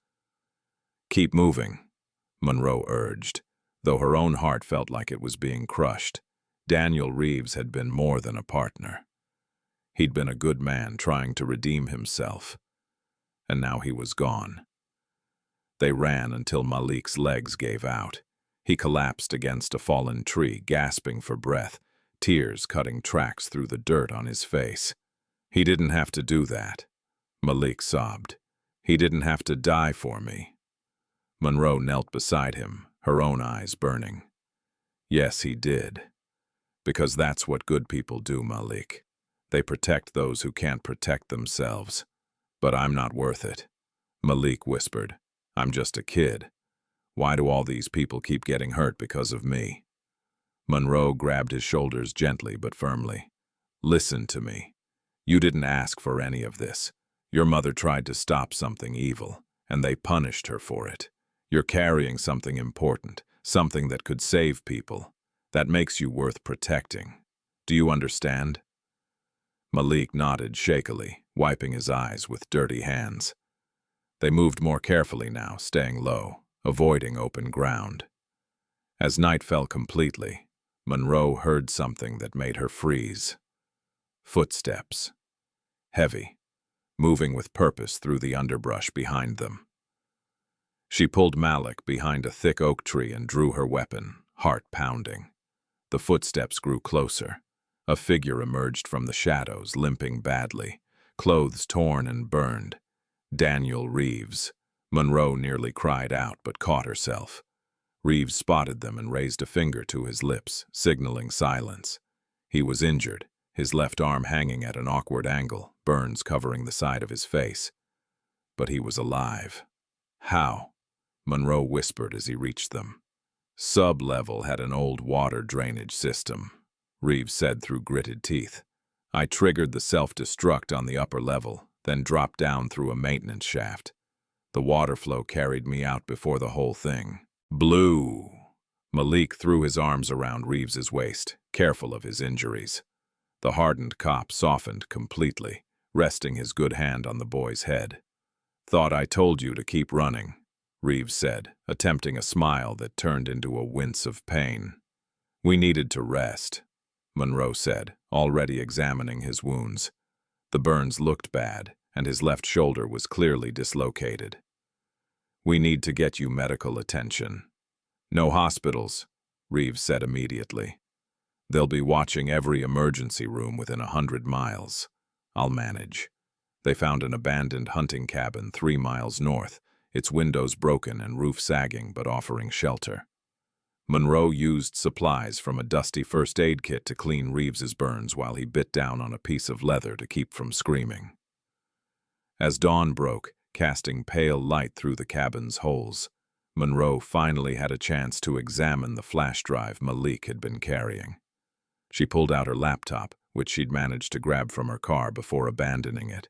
"Keep moving," Monroe urged, though her own heart felt like it was being crushed. Daniel Reaves had been more than a partner. He'd been a good man trying to redeem himself, and now he was gone. They ran until Malik's legs gave out. He collapsed against a fallen tree, gasping for breath, tears cutting tracks through the dirt on his face. "He didn't have to do that," Malik sobbed. "He didn't have to die for me." Monroe knelt beside him, her own eyes burning. "Yes, he did. Because that's what good people do, Malik. They protect those who can't protect themselves. But I'm not worth it," Malik whispered. "I'm just a kid. Why do all these people keep getting hurt because of me?" Monroe grabbed his shoulders gently but firmly. "Listen to me. You didn't ask for any of this. Your mother tried to stop something evil, and they punished her for it. You're carrying something important, something that could save people. That makes you worth protecting. Do you understand?" Malik nodded shakily, wiping his eyes with dirty hands. They moved more carefully now, staying low, avoiding open ground. As night fell completely, Monroe heard something that made her freeze. Footsteps. Heavy, moving with purpose through the underbrush behind them. She pulled Malik behind a thick oak tree and drew her weapon, heart pounding. The footsteps grew closer. A figure emerged from the shadows, limping badly, clothes torn and burned. Daniel Reaves. Monroe nearly cried out, but caught herself. Reaves spotted them and raised a finger to his lips, signaling silence. He was injured, his left arm hanging at an awkward angle, burns covering the side of his face. But he was alive. "How?" Monroe whispered as he reached them. "Sub-level had an old water drainage system," Reaves said through gritted teeth. "I triggered the self-destruct on the upper level, then dropped down through a maintenance shaft. The water flow carried me out before the whole thing. Blue!" Malik threw his arms around Reaves's waist, careful of his injuries. The hardened cop softened completely, resting his good hand on the boy's head. "Thought I told you to keep running," Reaves said, attempting a smile that turned into a wince of pain. "We needed to rest," Monroe said, already examining his wounds. The burns looked bad, and his left shoulder was clearly dislocated. "We need to get you medical attention." "No hospitals," Reaves said immediately. "They'll be watching every emergency room within 100 miles. I'll manage." They found an abandoned hunting cabin 3 miles north, its windows broken and roof sagging but offering shelter. Monroe used supplies from a dusty first aid kit to clean Reaves's burns while he bit down on a piece of leather to keep from screaming. As dawn broke, casting pale light through the cabin's holes, Monroe finally had a chance to examine the flash drive Malik had been carrying. She pulled out her laptop, which she'd managed to grab from her car before abandoning it.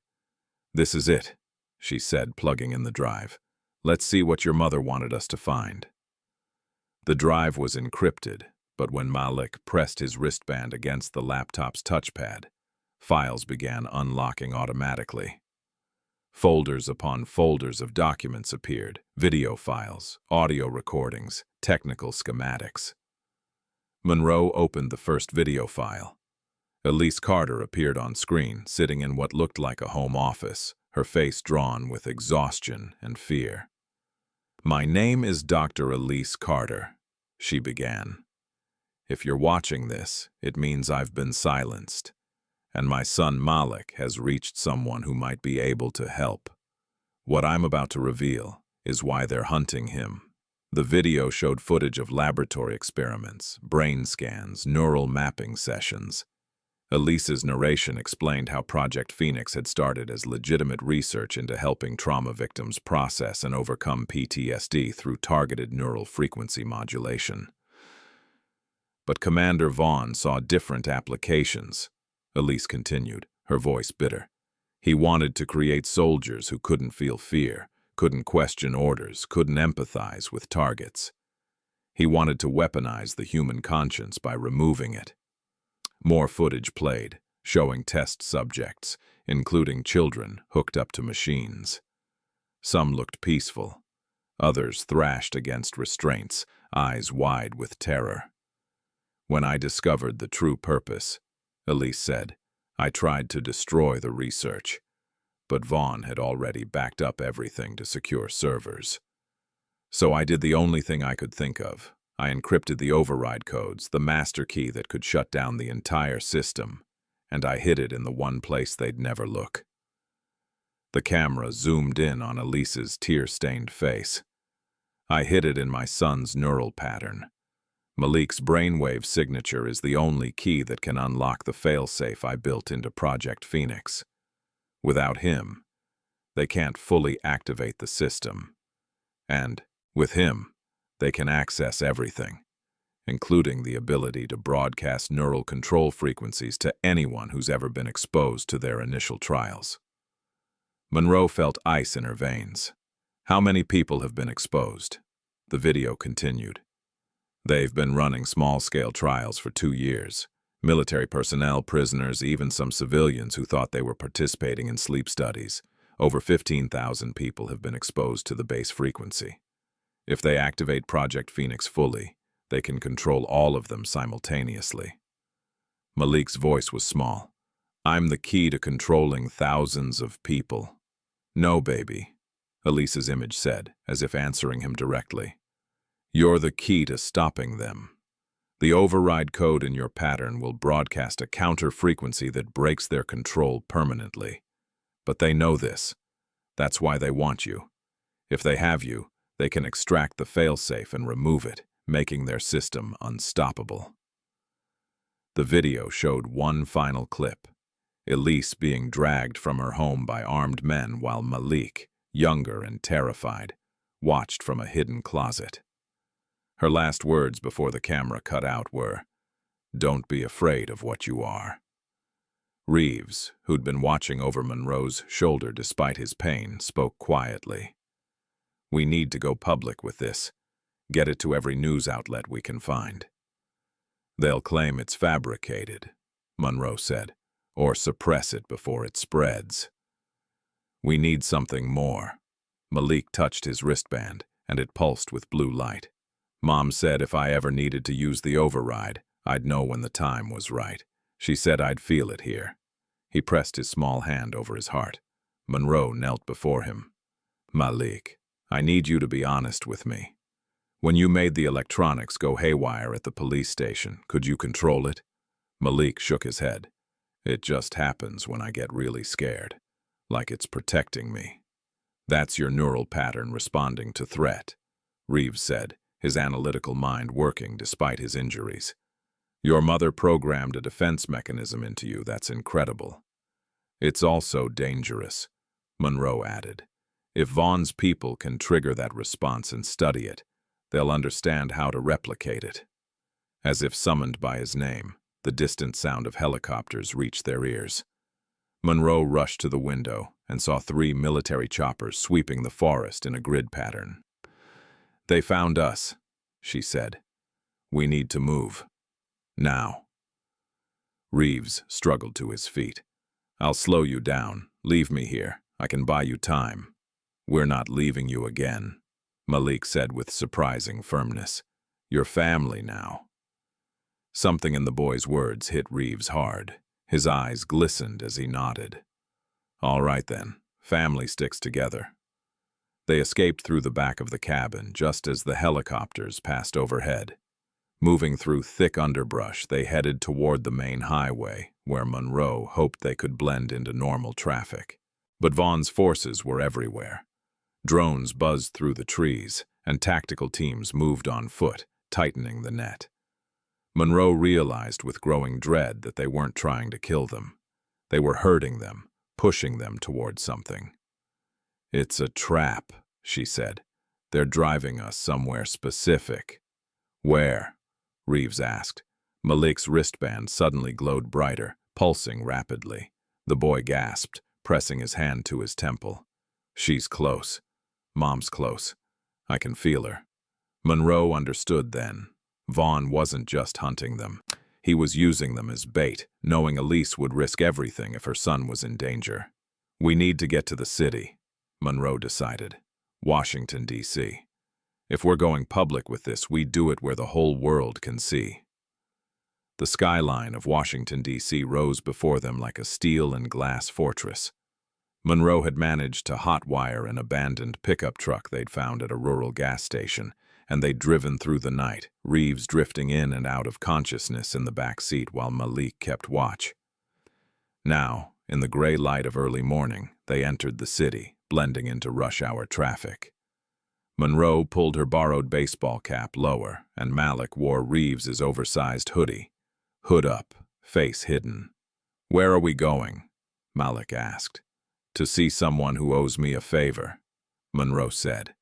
"This is it," she said, plugging in the drive. "Let's see what your mother wanted us to find." The drive was encrypted, but when Malik pressed his wristband against the laptop's touchpad, files began unlocking automatically. Folders upon folders of documents appeared, video files, audio recordings, technical schematics. Monroe opened the first video file. Elise Carter appeared on screen, sitting in what looked like a home office, her face drawn with exhaustion and fear. "My name is Dr. Elise Carter," she began. If you're watching this, it means I've been silenced, and my son Malik has reached someone who might be able to help. What I'm about to reveal is why they're hunting him. The video showed footage of laboratory experiments, brain scans, neural mapping sessions. Elise's narration explained how Project Phoenix had started as legitimate research into helping trauma victims process and overcome PTSD through targeted neural frequency modulation. But Commander Vaughn saw different applications. Elise continued, her voice bitter. He wanted to create soldiers who couldn't feel fear, couldn't question orders, couldn't empathize with targets. He wanted to weaponize the human conscience by removing it. More footage played, showing test subjects, including children hooked up to machines. Some looked peaceful. Others thrashed against restraints, eyes wide with terror. When I discovered the true purpose, Elise said, I tried to destroy the research. But Vaughn had already backed up everything to secure servers. So I did the only thing I could think of. I encrypted the override codes, the master key that could shut down the entire system, and I hid it in the one place they'd never look. The camera zoomed in on Elise's tear-stained face. I hid it in my son's neural pattern. Malik's brainwave signature is the only key that can unlock the failsafe I built into Project Phoenix. Without him, they can't fully activate the system. And, with him, they can access everything, including the ability to broadcast neural control frequencies to anyone who's ever been exposed to their initial trials. Monroe felt ice in her veins. How many people have been exposed? The video continued. They've been running small-scale trials for 2 years. Military personnel, prisoners, even some civilians who thought they were participating in sleep studies. Over 15,000 people have been exposed to the base frequency. If they activate Project Phoenix fully, they can control all of them simultaneously. Malik's voice was small. I'm the key to controlling thousands of people. No, baby, Elise's image said, as if answering him directly. You're the key to stopping them. The override code in your pattern will broadcast a counter frequency that breaks their control permanently. But they know this. That's why they want you. If they have you, they can extract the failsafe and remove it, making their system unstoppable. The video showed one final clip. Elise being dragged from her home by armed men while Malik, younger and terrified, watched from a hidden closet. Her last words before the camera cut out were, "Don't be afraid of what you are." Reaves, who'd been watching over Monroe's shoulder despite his pain, spoke quietly. We need to go public with this. Get it to every news outlet we can find. They'll claim it's fabricated, Monroe said, or suppress it before it spreads. We need something more. Malik touched his wristband, and it pulsed with blue light. Mom said if I ever needed to use the override, I'd know when the time was right. She said I'd feel it here. He pressed his small hand over his heart. Monroe knelt before him. Malik, I need you to be honest with me. When you made the electronics go haywire at the police station, could you control it? Malik shook his head. It just happens when I get really scared, like it's protecting me. That's your neural pattern responding to threat, Reaves said, his analytical mind working despite his injuries. Your mother programmed a defense mechanism into you that's incredible. It's also dangerous, Monroe added. If Vaughn's people can trigger that response and study it, they'll understand how to replicate it. As if summoned by his name, the distant sound of helicopters reached their ears. Monroe rushed to the window and saw 3 military choppers sweeping the forest in a grid pattern. They found us, she said. We need to move. Now. Reaves struggled to his feet. I'll slow you down. Leave me here. I can buy you time. We're not leaving you again, Malik said with surprising firmness. You're family now. Something in the boy's words hit Reaves hard. His eyes glistened as he nodded. All right then, family sticks together. They escaped through the back of the cabin just as the helicopters passed overhead. Moving through thick underbrush, they headed toward the main highway, where Monroe hoped they could blend into normal traffic. But Vaughn's forces were everywhere. Drones buzzed through the trees, and tactical teams moved on foot, tightening the net. Monroe realized with growing dread that they weren't trying to kill them. They were hurting them, pushing them toward something. "It's a trap," she said. "They're driving us somewhere specific." "Where?" Reaves asked. Malik's wristband suddenly glowed brighter, pulsing rapidly. The boy gasped, pressing his hand to his temple. "She's close. Mom's close. I can feel her." Monroe understood then. Vaughn wasn't just hunting them. He was using them as bait, knowing Elise would risk everything if her son was in danger. "We need to get to the city," Monroe decided. "Washington, D.C. If we're going public with this, we do it where the whole world can see." The skyline of Washington, D.C. rose before them like a steel and glass fortress. Monroe had managed to hotwire an abandoned pickup truck they'd found at a rural gas station, and they'd driven through the night, Reaves drifting in and out of consciousness in the back seat while Malik kept watch. Now, in the gray light of early morning, they entered the city, blending into rush-hour traffic. Monroe pulled her borrowed baseball cap lower, and Malik wore Reeves's oversized hoodie. Hood up, face hidden. "Where are we going?" Malik asked. "To see someone who owes me a favor," Monroe said.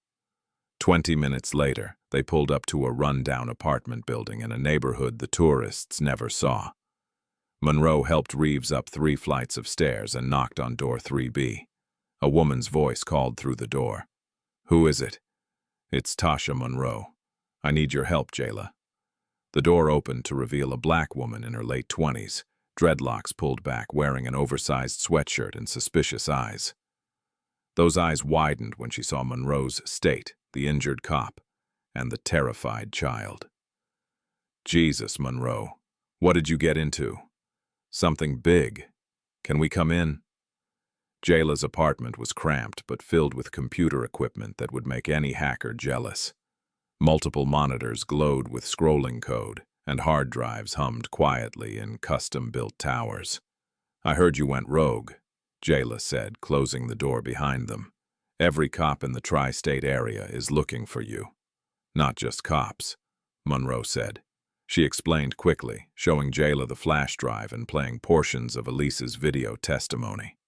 20 minutes later, they pulled up to a run-down apartment building in a neighborhood the tourists never saw. Monroe helped Reaves up 3 flights of stairs and knocked on door 3B. A woman's voice called through the door. "Who is it?" "It's Tasha Monroe. I need your help, Jayla." The door opened to reveal a black woman in her late 20s, dreadlocks pulled back, wearing an oversized sweatshirt and suspicious eyes. Those eyes widened when she saw Monroe's state, the injured cop, and the terrified child. "Jesus, Monroe, what did you get into?" "Something big. Can we come in?" Jayla's apartment was cramped but filled with computer equipment that would make any hacker jealous. Multiple monitors glowed with scrolling code, and hard drives hummed quietly in custom-built towers. "I heard you went rogue," Jayla said, closing the door behind them. "Every cop in the tri-state area is looking for you." "Not just cops," Monroe said. She explained quickly, showing Jayla the flash drive and playing portions of Elise's video testimony.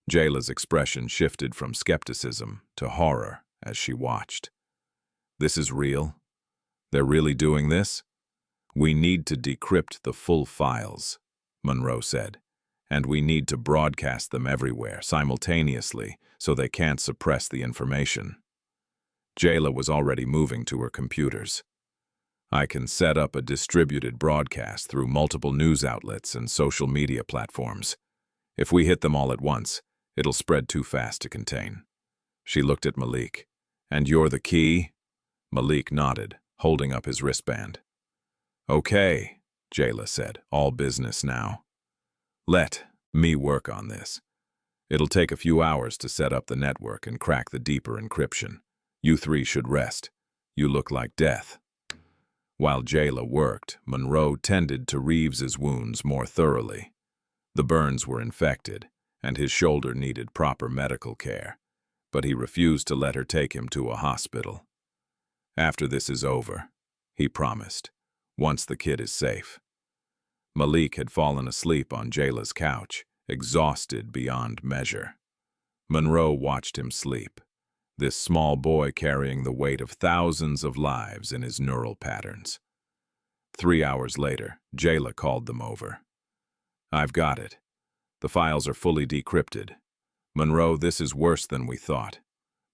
Jayla's expression shifted from skepticism to horror as she watched. "This is real? They're really doing this?" "We need to decrypt the full files," Monroe said, "and we need to broadcast them everywhere, simultaneously, so they can't suppress the information." Jayla was already moving to her computers. "I can set up a distributed broadcast through multiple news outlets and social media platforms. If we hit them all at once, it'll spread too fast to contain." She looked at Malik. "And you're the key?" Malik nodded, holding up his wristband. "Okay," Jayla said, "all business now. Let me work on this. It'll take a few hours to set up the network and crack the deeper encryption. You 3 should rest. You look like death." While Jayla worked, Monroe tended to Reeves's wounds more thoroughly. The burns were infected, and his shoulder needed proper medical care, but he refused to let her take him to a hospital. "After this is over," he promised, "once the kid is safe." Malik had fallen asleep on Jayla's couch, exhausted beyond measure. Monroe watched him sleep, this small boy carrying the weight of thousands of lives in his neural patterns. 3 hours later, Jayla called them over. "I've got it. The files are fully decrypted. Monroe, this is worse than we thought.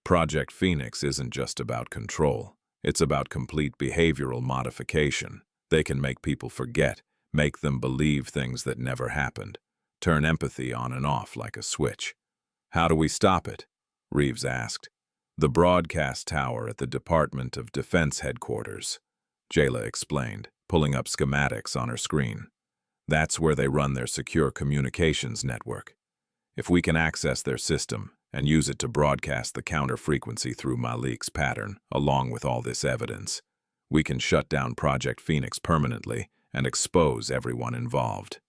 Project Phoenix isn't just about control. It's about complete behavioral modification. They can make people forget, make them believe things that never happened, turn empathy on and off like a switch." "How do we stop it?" Reaves asked. "The broadcast tower at the Department of Defense headquarters," Jayla explained, pulling up schematics on her screen. "That's where they run their secure communications network. If we can access their system and use it to broadcast the counter frequency through Malik's pattern, along with all this evidence, We can shut down Project Phoenix permanently and expose everyone involved.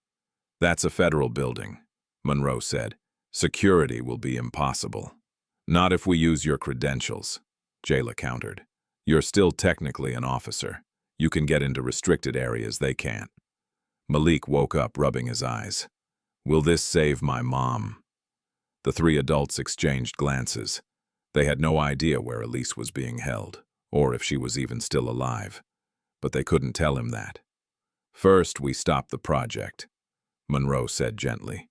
That's a federal building, Monroe said. Security will be impossible. Not if we use your credentials, Jayla countered. You're still technically an officer. You can get into restricted areas they can't. Malik woke up, rubbing his eyes. Will this save my mom? The three adults exchanged glances. They had no idea where Elise was being held, or if she was even still alive. But they couldn't tell him that. First, we stop the project, Monroe said gently.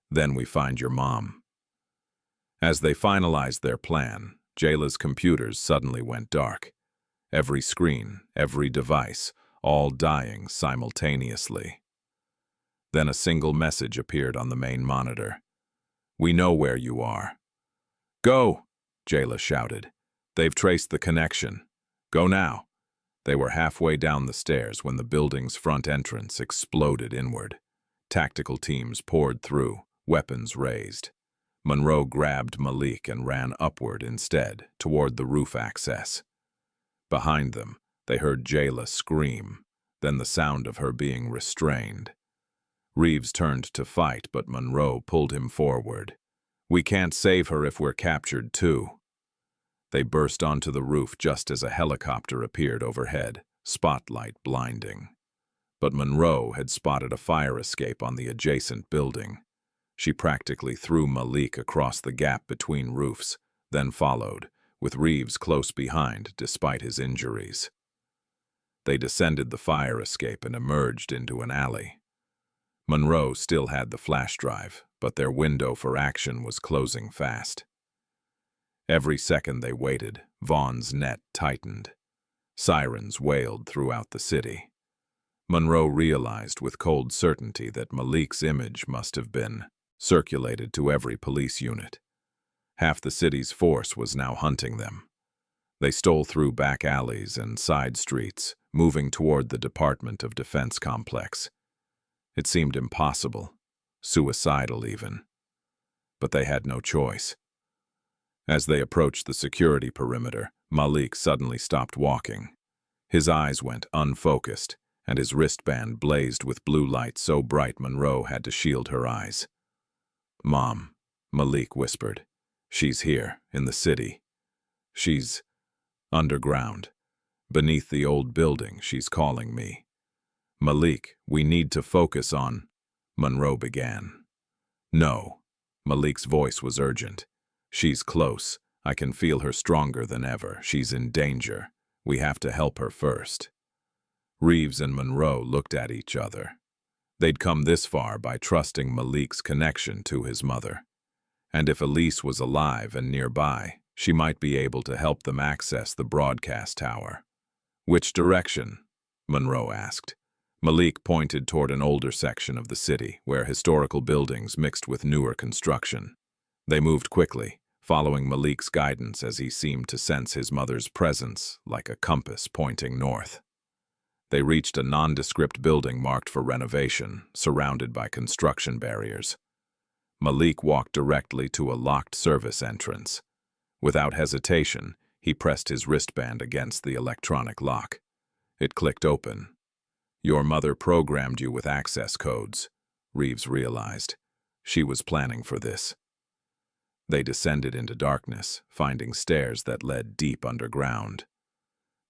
Then we find your mom. As they finalized their plan, Jayla's computers suddenly went dark. Every screen, every device, all dying simultaneously. Then a single message appeared on the main monitor. We know where you are. Go, Jayla shouted. They've traced the connection. Go now. They were halfway down the stairs when the building's front entrance exploded inward. Tactical teams poured through, weapons raised. Monroe grabbed Malik and ran upward instead, toward the roof access. Behind them, they heard Jayla scream, then the sound of her being restrained. Reaves turned to fight, but Monroe pulled him forward. We can't save her if we're captured too. They burst onto the roof just as a helicopter appeared overhead, spotlight blinding. But Monroe had spotted a fire escape on the adjacent building. She practically threw Malik across the gap between roofs, then followed, with Reaves close behind despite his injuries. They descended the fire escape and emerged into an alley. Monroe still had the flash drive, but their window for action was closing fast. Every second they waited, Vaughn's net tightened. Sirens wailed throughout the city. Monroe realized with cold certainty that Malik's image must have been circulated to every police unit. Half the city's force was now hunting them. They stole through back alleys and side streets, moving toward the Department of Defense complex. It seemed impossible, suicidal even. But they had no choice. As they approached the security perimeter, Malik suddenly stopped walking. His eyes went unfocused, and his wristband blazed with blue light so bright Monroe had to shield her eyes. Mom, Malik whispered. She's here, in the city. She's underground. Beneath the old building, she's calling me. Malik, we need to focus on... Monroe began. No. Malik's voice was urgent. She's close. I can feel her stronger than ever. She's in danger. We have to help her first. Reaves and Monroe looked at each other. They'd come this far by trusting Malik's connection to his mother. And if Elise was alive and nearby, she might be able to help them access the broadcast tower. Which direction? Monroe asked. Malik pointed toward an older section of the city, where historical buildings mixed with newer construction. They moved quickly, following Malik's guidance as he seemed to sense his mother's presence like a compass pointing north. They reached a nondescript building marked for renovation, surrounded by construction barriers. Malik walked directly to a locked service entrance. Without hesitation, he pressed his wristband against the electronic lock. It clicked open. Your mother programmed you with access codes, Reaves realized. She was planning for this. They descended into darkness, finding stairs that led deep underground.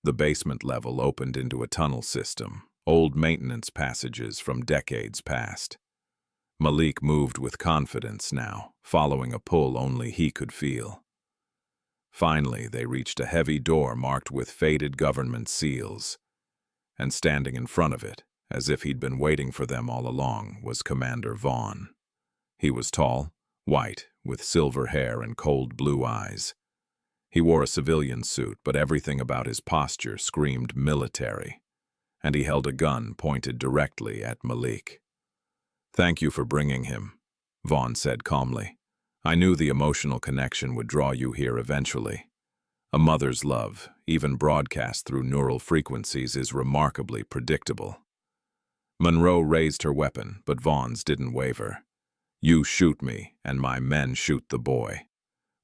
The basement level opened into a tunnel system, old maintenance passages from decades past. Malik moved with confidence now, following a pull only he could feel. Finally, they reached a heavy door marked with faded government seals. And standing in front of it, as if he'd been waiting for them all along, was Commander Vaughn. He was tall, white, with silver hair and cold blue eyes. He wore a civilian suit, but everything about his posture screamed military, and he held a gun pointed directly at Malik. Thank you for bringing him, Vaughn said calmly. I knew the emotional connection would draw you here eventually. A mother's love, even broadcast through neural frequencies, is remarkably predictable. Monroe raised her weapon, but Vaughn's didn't waver. You shoot me, and my men shoot the boy.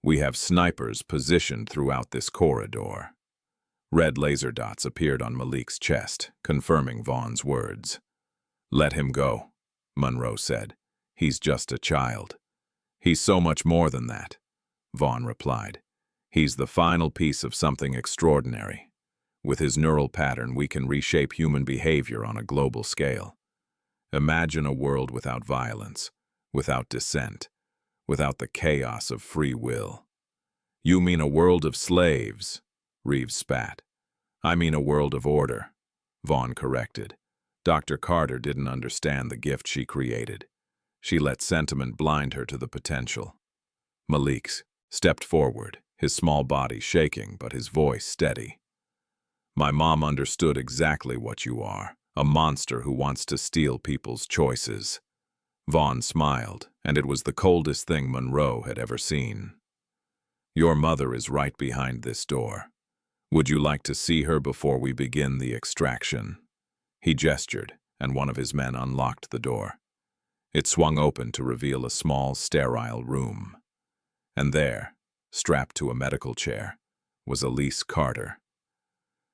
We have snipers positioned throughout this corridor. Red laser dots appeared on Malik's chest, confirming Vaughn's words. "Let him go," Monroe said. "He's just a child." "He's so much more than that," Vaughn replied. "He's the final piece of something extraordinary. With his neural pattern, we can reshape human behavior on a global scale. Imagine a world without violence, without dissent, without the chaos of free will." "You mean a world of slaves," Reaves spat. "I mean a world of order," Vaughn corrected. Dr. Carter didn't understand the gift she created. She let sentiment blind her to the potential. Malik stepped forward, his small body shaking but his voice steady. "My mom understood exactly what you are, a monster who wants to steal people's choices." Vaughn smiled, and it was the coldest thing Monroe had ever seen. "Your mother is right behind this door. Would you like to see her before we begin the extraction?" He gestured, and one of his men unlocked the door. It swung open to reveal a small, sterile room. And there, strapped to a medical chair, was Elise Carter.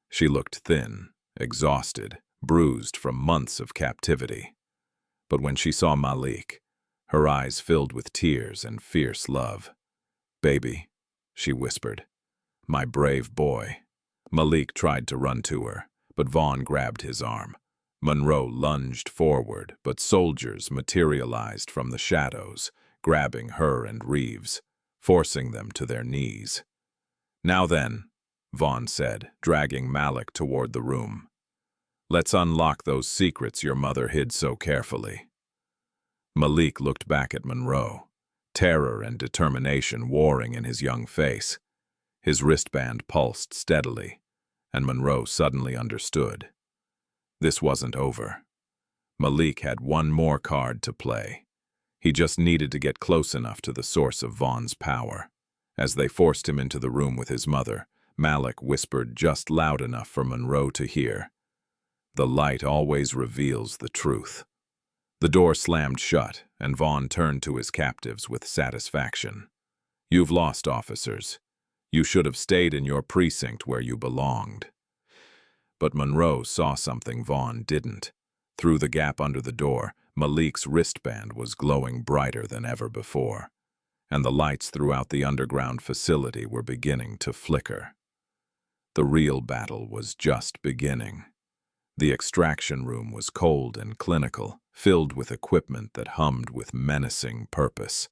She looked thin, exhausted, bruised from months of captivity. But when she saw Malik, her eyes filled with tears and fierce love. "Baby," she whispered. "My brave boy." Malik tried to run to her, but Vaughn grabbed his arm. Monroe lunged forward, but soldiers materialized from the shadows, grabbing her and Reaves, forcing them to their knees. "Now then," Vaughn said, dragging Malik toward the room. "Let's unlock those secrets your mother hid so carefully." Malik looked back at Monroe, terror and determination warring in his young face. His wristband pulsed steadily, and Monroe suddenly understood. This wasn't over. Malik had one more card to play. He just needed to get close enough to the source of Vaughn's power. As they forced him into the room with his mother, Malik whispered just loud enough for Monroe to hear. "The light always reveals the truth." The door slammed shut, and Vaughn turned to his captives with satisfaction. "You've lost, officers. You should have stayed in your precinct where you belonged." But Monroe saw something Vaughn didn't. Through the gap under the door, Malik's wristband was glowing brighter than ever before, and the lights throughout the underground facility were beginning to flicker. The real battle was just beginning. The extraction room was cold and clinical, filled with equipment that hummed with menacing purpose.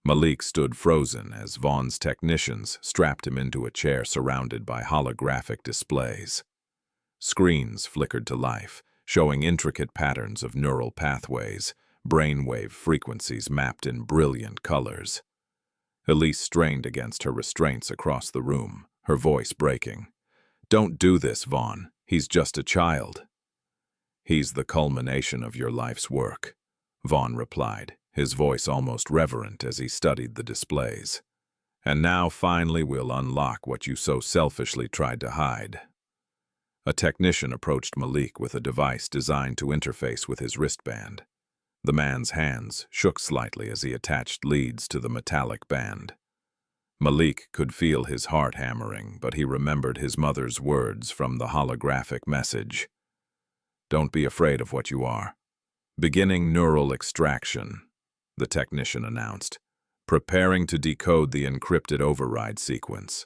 Malik stood frozen as Vaughn's technicians strapped him into a chair surrounded by holographic displays. Screens flickered to life, showing intricate patterns of neural pathways, brainwave frequencies mapped in brilliant colors. Elise strained against her restraints across the room, her voice breaking. "Don't do this, Vaughn. He's just a child." "He's the culmination of your life's work," Vaughn replied, his voice almost reverent as he studied the displays. "And now finally we'll unlock what you so selfishly tried to hide." A technician approached Malik with a device designed to interface with his wristband. The man's hands shook slightly as he attached leads to the metallic band. Malik could feel his heart hammering, but he remembered his mother's words from the holographic message. "Don't be afraid of what you are." "Beginning neural extraction," the technician announced, preparing to decode the encrypted override sequence.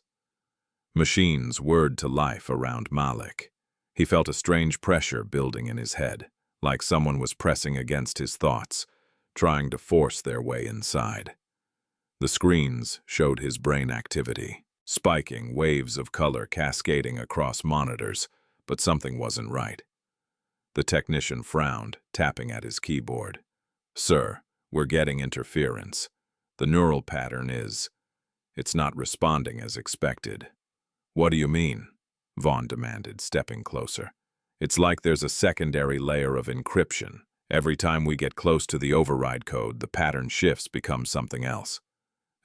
Machines whirred to life around Malik. He felt a strange pressure building in his head, like someone was pressing against his thoughts, trying to force their way inside. The screens showed his brain activity, spiking, waves of color cascading across monitors, but something wasn't right. The technician frowned, tapping at his keyboard. "Sir, we're getting interference. The neural pattern it's not responding as expected." "What do you mean?" Vaughn demanded, stepping closer. "It's like there's a secondary layer of encryption. Every time we get close to the override code, the pattern shifts, becomes something else."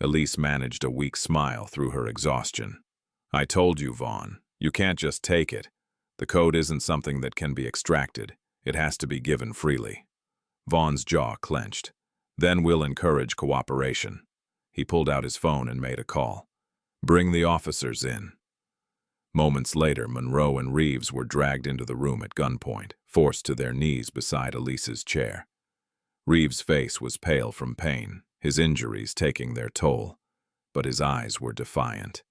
Elise managed a weak smile through her exhaustion. "I told you, Vaughn, you can't just take it. The code isn't something that can be extracted. It has to be given freely." Vaughn's jaw clenched. "Then we'll encourage cooperation." He pulled out his phone and made a call. "Bring the officers in." Moments later, Monroe and Reaves were dragged into the room at gunpoint, forced to their knees beside Elise's chair. Reaves' face was pale from pain, his injuries taking their toll, but his eyes were defiant.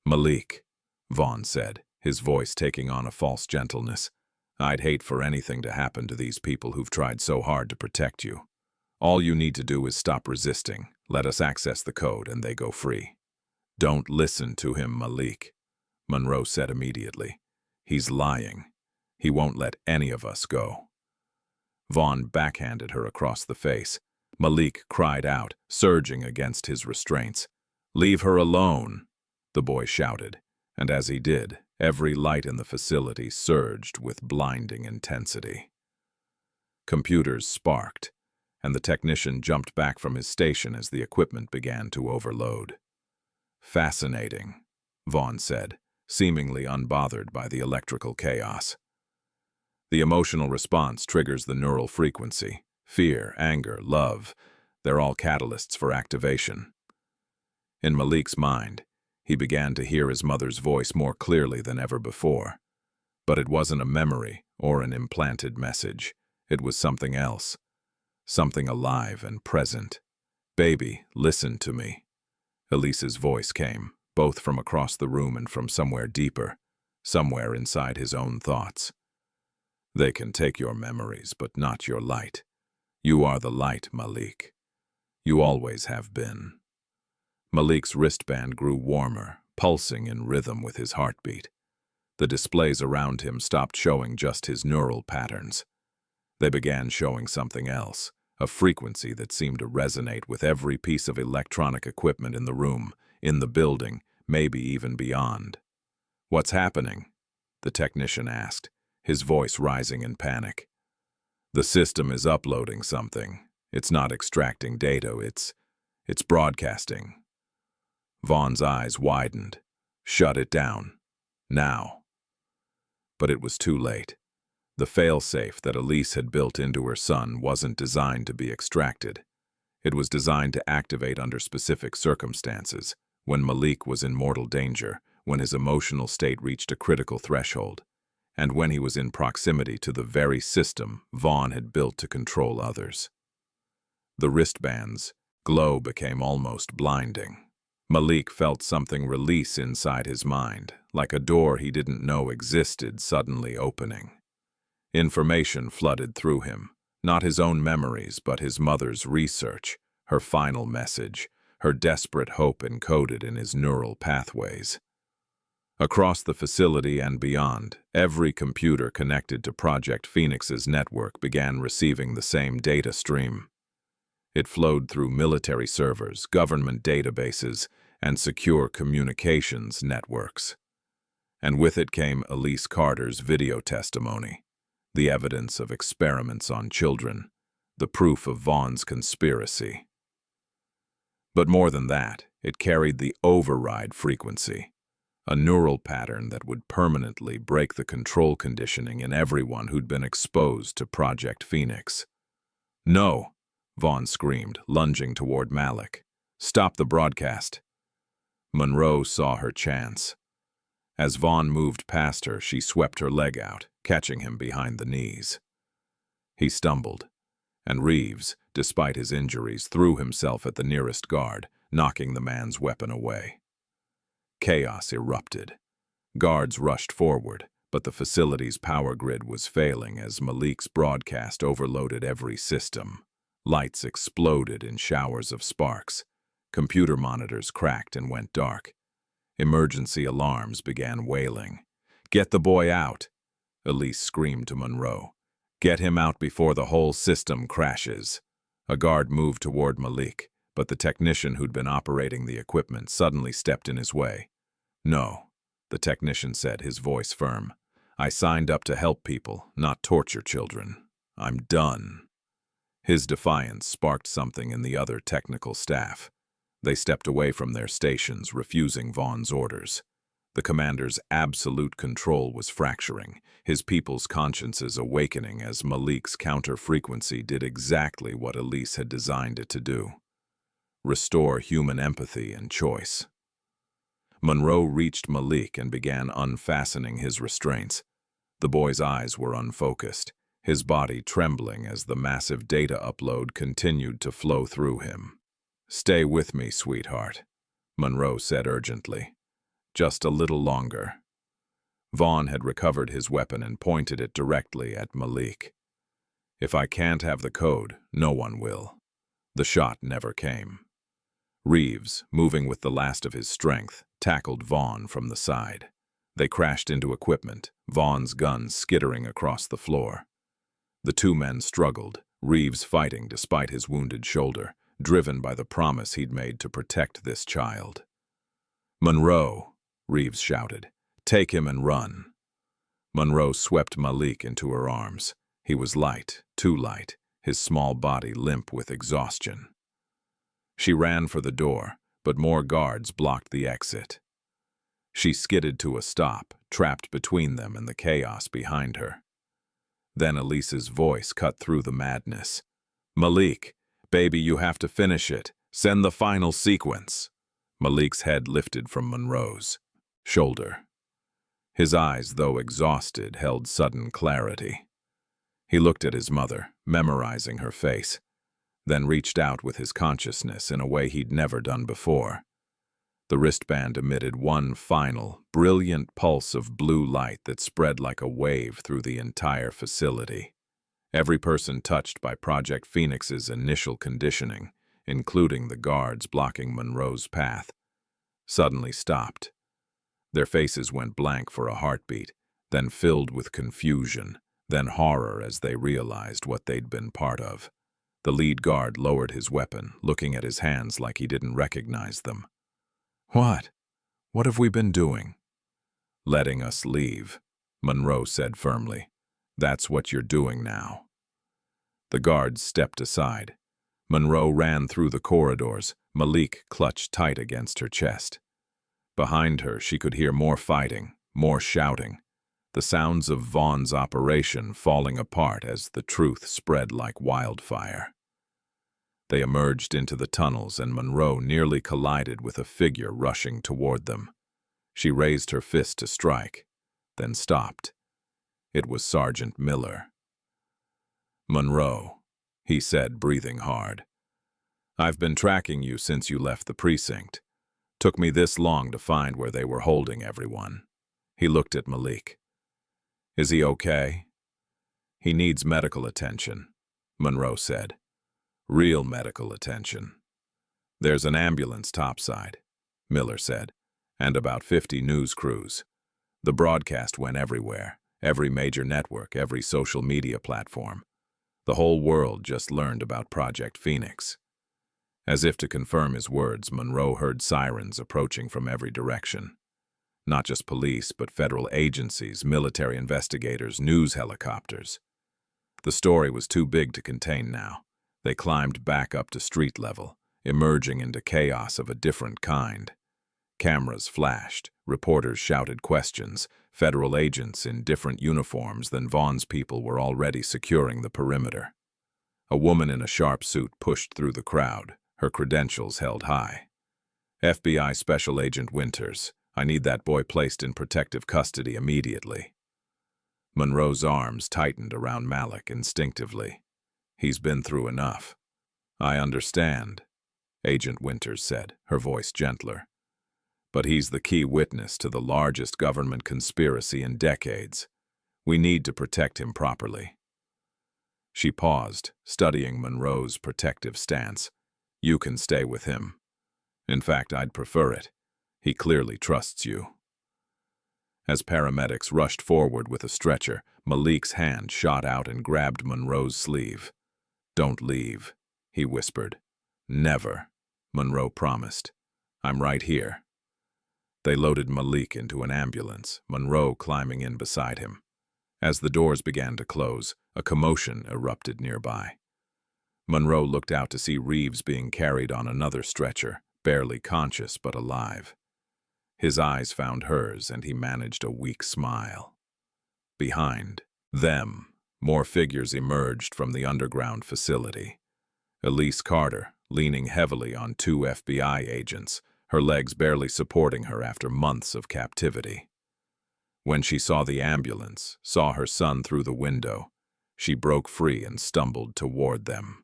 "Malik," Vaughn said, his voice taking on a false gentleness, "I'd hate for anything to happen to these people who've tried so hard to protect you. All you need to do is stop resisting, let us access the code, and they go free." "Don't listen to him, Malik," Monroe said immediately. "He's lying. He won't let any of us go." Vaughn backhanded her across the face. Malik cried out, surging against his restraints. "Leave her alone," the boy shouted, and as he did, every light in the facility surged with blinding intensity. Computers sparked, and the technician jumped back from his station as the equipment began to overload. "Fascinating," Vaughn said, seemingly unbothered by the electrical chaos. The emotional response triggers the neural frequency. Fear, anger, love, they're all catalysts for activation. In Malik's mind, he began to hear his mother's voice more clearly than ever before. But it wasn't a memory or an implanted message. It was something else. Something alive and present. "Baby, listen to me." Elise's voice came, both from across the room and from somewhere deeper, somewhere inside his own thoughts. "They can take your memories, but not your light. You are the light, Malik. You always have been." Malik's wristband grew warmer, pulsing in rhythm with his heartbeat. The displays around him stopped showing just his neural patterns. They began showing something else, a frequency that seemed to resonate with every piece of electronic equipment in the room, in the building, maybe even beyond. "What's happening?" the technician asked, his voice rising in panic. "The system is uploading something. It's not extracting data, it's broadcasting." Vaughn's eyes widened. "Shut it down. Now." But it was too late. The failsafe that Elise had built into her son wasn't designed to be extracted. It was designed to activate under specific circumstances, when Malik was in mortal danger, when his emotional state reached a critical threshold, and when he was in proximity to the very system Vaughn had built to control others. The wristband's glow became almost blinding. Malik felt something release inside his mind, like a door he didn't know existed suddenly opening. Information flooded through him, not his own memories, but his mother's research, her final message, her desperate hope encoded in his neural pathways. Across the facility and beyond, every computer connected to Project Phoenix's network began receiving the same data stream. It flowed through military servers, government databases, and secure communications networks. And with it came Elise Carter's video testimony, the evidence of experiments on children, the proof of Vaughn's conspiracy. But more than that, it carried the override frequency, a neural pattern that would permanently break the control conditioning in everyone who'd been exposed to Project Phoenix. "No!" Vaughn screamed, lunging toward Malik. "Stop the broadcast." Monroe saw her chance. As Vaughn moved past her, she swept her leg out, catching him behind the knees. He stumbled, and Reaves, despite his injuries, threw himself at the nearest guard, knocking the man's weapon away. Chaos erupted. Guards rushed forward, but the facility's power grid was failing as Malik's broadcast overloaded every system. Lights exploded in showers of sparks. Computer monitors cracked and went dark. Emergency alarms began wailing. "Get the boy out!" Elise screamed to Monroe. "Get him out before the whole system crashes." A guard moved toward Malik, but the technician who'd been operating the equipment suddenly stepped in his way. "No," the technician said, his voice firm. "I signed up to help people, not torture children. I'm done." His defiance sparked something in the other technical staff. They stepped away from their stations, refusing Vaughn's orders. The commander's absolute control was fracturing, his people's consciences awakening as Malik's counter-frequency did exactly what Elise had designed it to do: restore human empathy and choice. Monroe reached Malik and began unfastening his restraints. The boy's eyes were unfocused, his body trembling as the massive data upload continued to flow through him. "Stay with me, sweetheart," Monroe said urgently. "Just a little longer." Vaughn had recovered his weapon and pointed it directly at Malik. "If I can't have the code, no one will." The shot never came. Reaves, moving with the last of his strength, tackled Vaughn from the side. They crashed into equipment, Vaughn's gun skittering across the floor. The two men struggled, Reaves fighting despite his wounded shoulder, driven by the promise he'd made to protect this child. "Monroe," Reaves shouted, "take him and run." Monroe swept Malik into her arms. He was light, too light, his small body limp with exhaustion. She ran for the door, but more guards blocked the exit. She skidded to a stop, trapped between them and the chaos behind her. Then Elise's voice cut through the madness. "Malik, baby, you have to finish it. Send the final sequence." Malik's head lifted from Monroe's shoulder. His eyes, though exhausted, held sudden clarity. He looked at his mother, memorizing her face, then reached out with his consciousness in a way he'd never done before. The wristband emitted one final, brilliant pulse of blue light that spread like a wave through the entire facility. Every person touched by Project Phoenix's initial conditioning, including the guards blocking Monroe's path, suddenly stopped. Their faces went blank for a heartbeat, then filled with confusion, then horror as they realized what they'd been part of. The lead guard lowered his weapon, looking at his hands like he didn't recognize them. "What? What have we been doing?" "Letting us leave," Monroe said firmly. "That's what you're doing now." The guards stepped aside. Monroe ran through the corridors, Malik clutched tight against her chest. Behind her, she could hear more fighting, more shouting, the sounds of Vaughn's operation falling apart as the truth spread like wildfire. They emerged into the tunnels and Monroe nearly collided with a figure rushing toward them. She raised her fist to strike, then stopped. It was Sergeant Miller. "Monroe," he said, breathing hard. "I've been tracking you since you left the precinct. Took me this long to find where they were holding everyone." He looked at Malik. "Is he okay?" "He needs medical attention," Monroe said. "Real medical attention." "There's an ambulance topside," Miller said, "and about 50 news crews. The broadcast went everywhere, every major network, every social media platform. The whole world just learned about Project Phoenix." As if to confirm his words, Monroe heard sirens approaching from every direction. Not just police, but federal agencies, military investigators, news helicopters. The story was too big to contain now. They climbed back up to street level, emerging into chaos of a different kind. Cameras flashed, reporters shouted questions, federal agents in different uniforms than Vaughn's people were already securing the perimeter. A woman in a sharp suit pushed through the crowd, her credentials held high. "FBI Special Agent Winters, I need that boy placed in protective custody immediately." Monroe's arms tightened around Malik instinctively. "He's been through enough." "I understand," Agent Winters said, her voice gentler. "But he's the key witness to the largest government conspiracy in decades. We need to protect him properly." She paused, studying Monroe's protective stance. "You can stay with him. In fact, I'd prefer it. He clearly trusts you." As paramedics rushed forward with a stretcher, Malik's hand shot out and grabbed Monroe's sleeve. "Don't leave," he whispered. "Never," Monroe promised. "I'm right here." They loaded Malik into an ambulance, Monroe climbing in beside him. As the doors began to close, a commotion erupted nearby. Monroe looked out to see Reaves being carried on another stretcher, barely conscious but alive. His eyes found hers, and he managed a weak smile. Behind them, more figures emerged from the underground facility. Malik Carter, leaning heavily on 2 FBI agents, her legs barely supporting her after months of captivity. When she saw the ambulance, saw her son through the window, she broke free and stumbled toward them.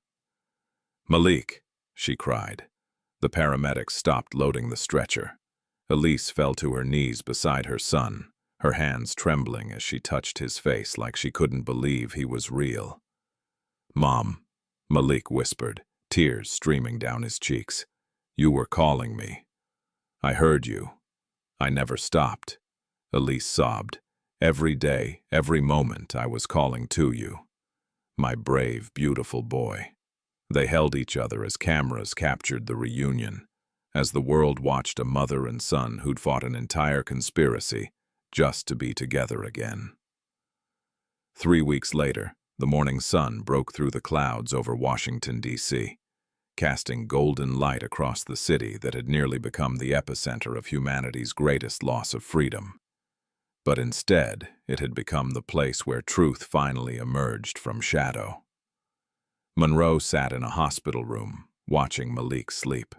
"Malik!" she cried. The paramedics stopped loading the stretcher. Elise fell to her knees beside her son, her hands trembling as she touched his face like she couldn't believe he was real. "Mom," Malik whispered, tears streaming down his cheeks. "You were calling me. I heard you. I never stopped." Elise sobbed. "Every day, every moment I was calling to you. My brave, beautiful boy." They held each other as cameras captured the reunion, as the world watched a mother and son who'd fought an entire conspiracy just to be together again. 3 weeks later, the morning sun broke through the clouds over Washington, D.C., casting golden light across the city that had nearly become the epicenter of humanity's greatest loss of freedom. But instead, it had become the place where truth finally emerged from shadow. Monroe sat in a hospital room, watching Malik sleep.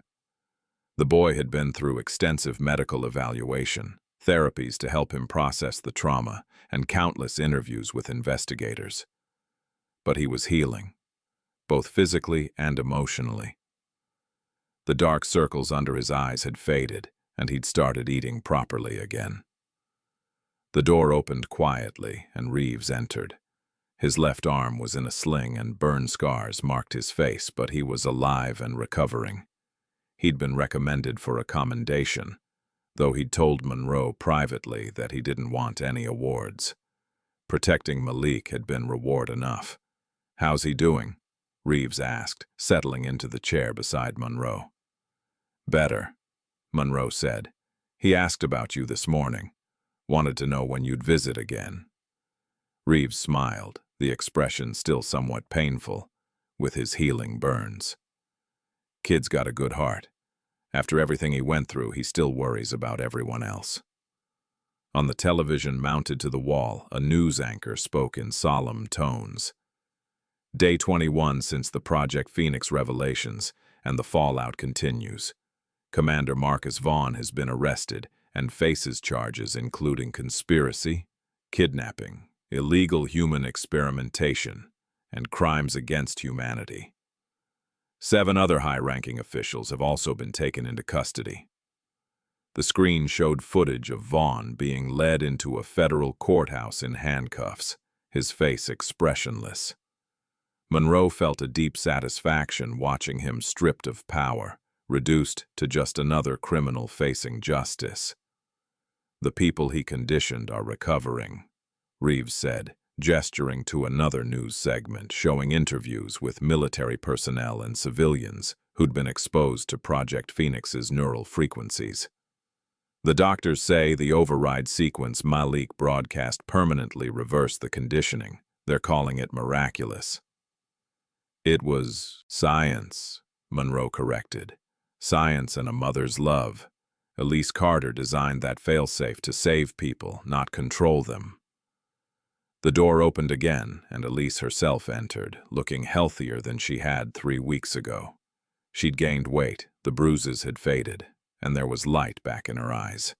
The boy had been through extensive medical evaluation, therapies to help him process the trauma, and countless interviews with investigators. But he was healing, both physically and emotionally. The dark circles under his eyes had faded, and he'd started eating properly again. The door opened quietly, and Reaves entered. His left arm was in a sling and burn scars marked his face, but he was alive and recovering. He'd been recommended for a commendation, though he'd told Monroe privately that he didn't want any awards. Protecting Malik had been reward enough. "How's he doing?" Reaves asked, settling into the chair beside Monroe. "Better," Monroe said. "He asked about you this morning. Wanted to know when you'd visit again." Reaves smiled, the expression still somewhat painful, with his healing burns. "Kid's got a good heart. After everything he went through, he still worries about everyone else." On the television mounted to the wall, a news anchor spoke in solemn tones. "Day 21 since the Project Phoenix revelations, and the fallout continues. Commander Marcus Vaughn has been arrested and faces charges including conspiracy, kidnapping, illegal human experimentation, and crimes against humanity. 7 other high-ranking officials have also been taken into custody." The screen showed footage of Vaughn being led into a federal courthouse in handcuffs, his face expressionless. Monroe felt a deep satisfaction watching him stripped of power, reduced to just another criminal facing justice. "The people he conditioned are recovering," Reaves said, gesturing to another news segment showing interviews with military personnel and civilians who'd been exposed to Project Phoenix's neural frequencies. "The doctors say the override sequence Malik broadcast permanently reversed the conditioning. They're calling it miraculous." "It was science," Monroe corrected. "Science and a mother's love. Elise Carter designed that failsafe to save people, not control them." The door opened again, and Elise herself entered, looking healthier than she had 3 weeks ago. She'd gained weight, the bruises had faded, and there was light back in her eyes.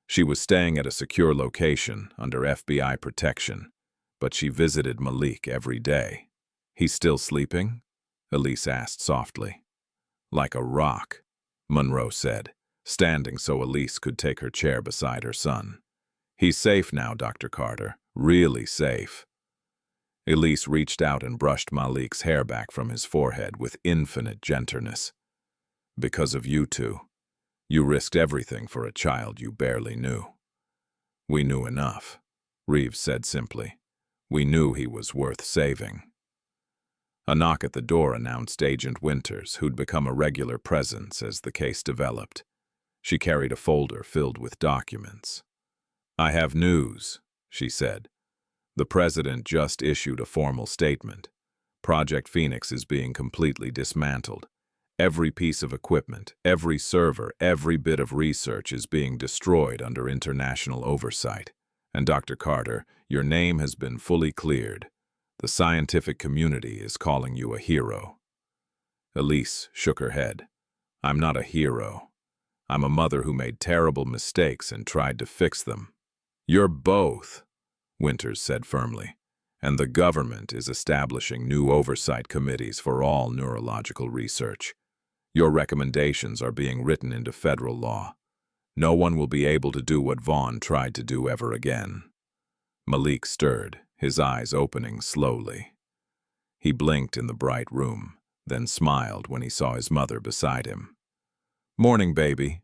She was staying at a secure location, under FBI protection, but she visited Malik every day. "He's still sleeping?" Elise asked softly. "Like a rock," Monroe said, standing so Elise could take her chair beside her son. "He's safe now, Dr. Carter. Really safe." Elise reached out and brushed Malik's hair back from his forehead with infinite gentleness. "Because of you two. You risked everything for a child you barely knew." "We knew enough," Reaves said simply. "We knew he was worth saving." A knock at the door announced Agent Winters, who'd become a regular presence as the case developed. She carried a folder filled with documents. "I have news," she said. "The president just issued a formal statement. Project Phoenix is being completely dismantled. Every piece of equipment, every server, every bit of research is being destroyed under international oversight. And Dr. Carter, your name has been fully cleared. The scientific community is calling you a hero." Elise shook her head. "I'm not a hero. I'm a mother who made terrible mistakes and tried to fix them. You're both, Winters said firmly, and the government is establishing new oversight committees for all neurological research. Your recommendations are being written into federal law. No one will be able to do what Vaughn tried to do ever again. Malik stirred, his eyes opening slowly. He blinked in the bright room, then smiled when he saw his mother beside him. "Morning, baby,"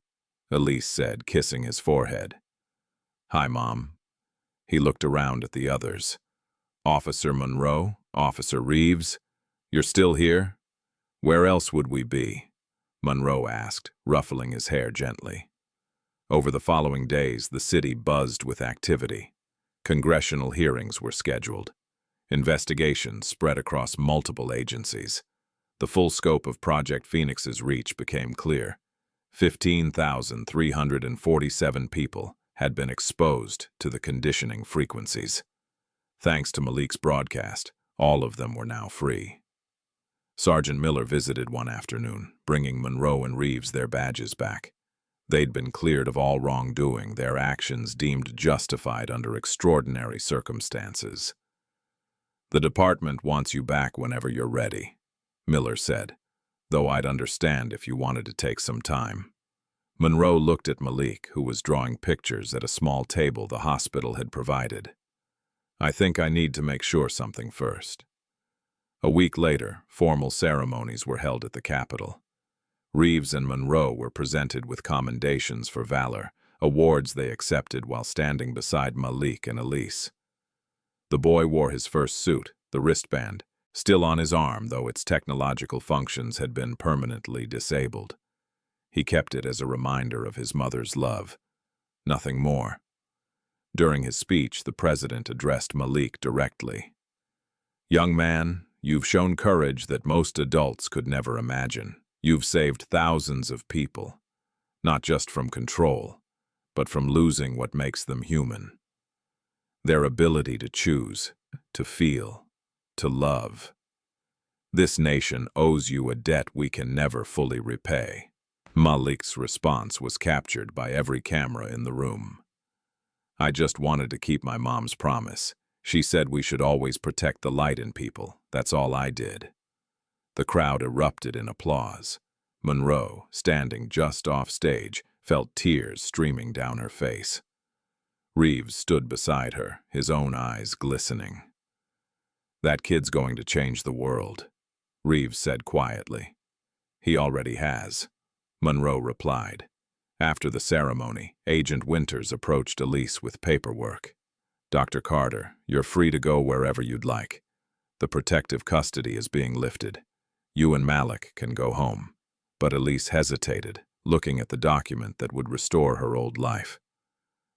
Elise said, kissing his forehead. "Hi, Mom." He looked around at the others. "Officer Monroe, Officer Reaves, you're still here?" "Where else would we be?" Monroe asked, ruffling his hair gently. Over the following days, the city buzzed with activity. Congressional hearings were scheduled. Investigations spread across multiple agencies. The full scope of Project Phoenix's reach became clear. 15,347 people had been exposed to the conditioning frequencies. Thanks to Malik's broadcast, all of them were now free. Sergeant Miller visited one afternoon, bringing Monroe and Reaves their badges back. They'd been cleared of all wrongdoing, their actions deemed justified under extraordinary circumstances. "The department wants you back whenever you're ready," Miller said, "though I'd understand if you wanted to take some time." Monroe looked at Malik, who was drawing pictures at a small table the hospital had provided. "I think I need to make sure something first." A week later, formal ceremonies were held at the Capitol. Reaves and Monroe were presented with commendations for valor, awards they accepted while standing beside Malik and Elise. The boy wore his first suit, the wristband, still on his arm though its technological functions had been permanently disabled. He kept it as a reminder of his mother's love. Nothing more. During his speech, the president addressed Malik directly. "Young man, you've shown courage that most adults could never imagine. You've saved thousands of people, not just from control, but from losing what makes them human. Their ability to choose, to feel, to love. This nation owes you a debt we can never fully repay." Malik's response was captured by every camera in the room. "I just wanted to keep my mom's promise. She said we should always protect the light in people. That's all I did." The crowd erupted in applause. Monroe, standing just off stage, felt tears streaming down her face. Reaves stood beside her, his own eyes glistening. "That kid's going to change the world," Reaves said quietly. "He already has," Monroe replied. After the ceremony, Agent Winters approached Elise with paperwork. "Dr. Carter, you're free to go wherever you'd like. The protective custody is being lifted. You and Malik can go home." But Elise hesitated, looking at the document that would restore her old life.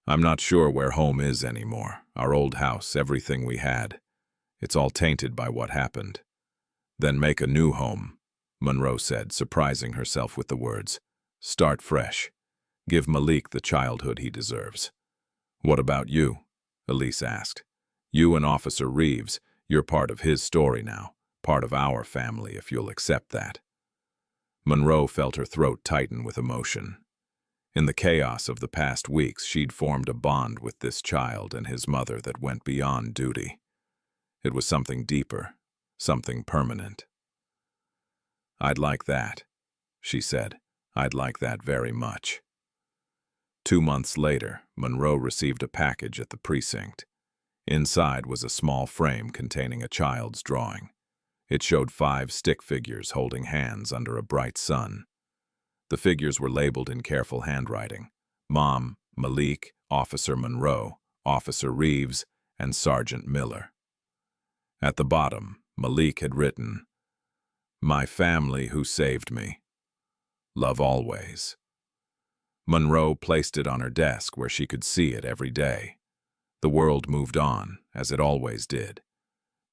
"I'm not sure where home is anymore. Our old house, everything we had. It's all tainted by what happened." "Then make a new home," Monroe said, surprising herself with the words. "Start fresh. Give Malik the childhood he deserves." "What about you?" Elise asked. "You and Officer Reaves, you're part of his story now, part of our family if you'll accept that." Monroe felt her throat tighten with emotion. In the chaos of the past weeks, she'd formed a bond with this child and his mother that went beyond duty. It was something deeper, something permanent. "I'd like that," she said. "I'd like that very much." 2 months later, Monroe received a package at the precinct. Inside was a small frame containing a child's drawing. It showed 5 stick figures holding hands under a bright sun. The figures were labeled in careful handwriting: Mom, Malik, Officer Monroe, Officer Reaves, and Sergeant Miller. At the bottom, Malik had written, "My family who saved me. Love always." Monroe placed it on her desk where she could see it every day. The world moved on, as it always did.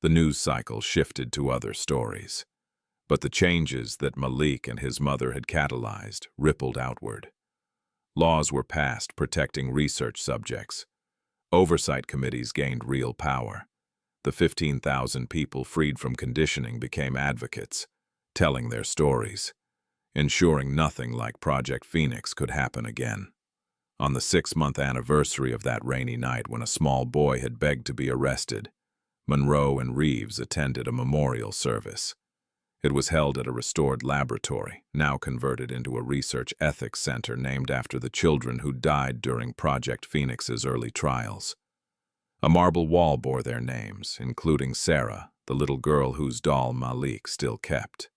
The news cycle shifted to other stories. But the changes that Malik and his mother had catalyzed rippled outward. Laws were passed protecting research subjects. Oversight committees gained real power. The 15,000 people freed from conditioning became advocates, telling their stories. ensuring nothing like Project Phoenix could happen again. On the 6-month anniversary of that rainy night when a small boy had begged to be arrested, Monroe and Reaves attended a memorial service. It was held at a restored laboratory, now converted into a research ethics center named after the children who died during Project Phoenix's early trials. A marble wall bore their names, including Sarah, the little girl whose doll Malik still kept.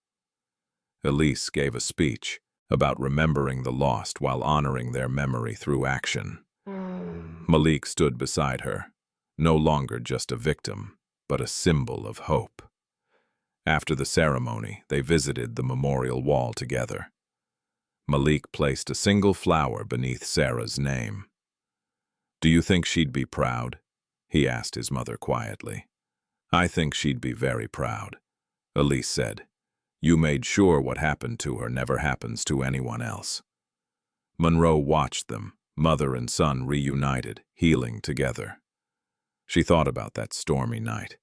Elise gave a speech about remembering the lost while honoring their memory through action. Malik stood beside her, no longer just a victim, but a symbol of hope. After the ceremony, they visited the memorial wall together. Malik placed a single flower beneath Sarah's name. "Do you think she'd be proud?" he asked his mother quietly. "I think she'd be very proud," Elise said. "You made sure what happened to her never happens to anyone else." Monroe watched them, mother and son reunited, healing together. She thought about that stormy night,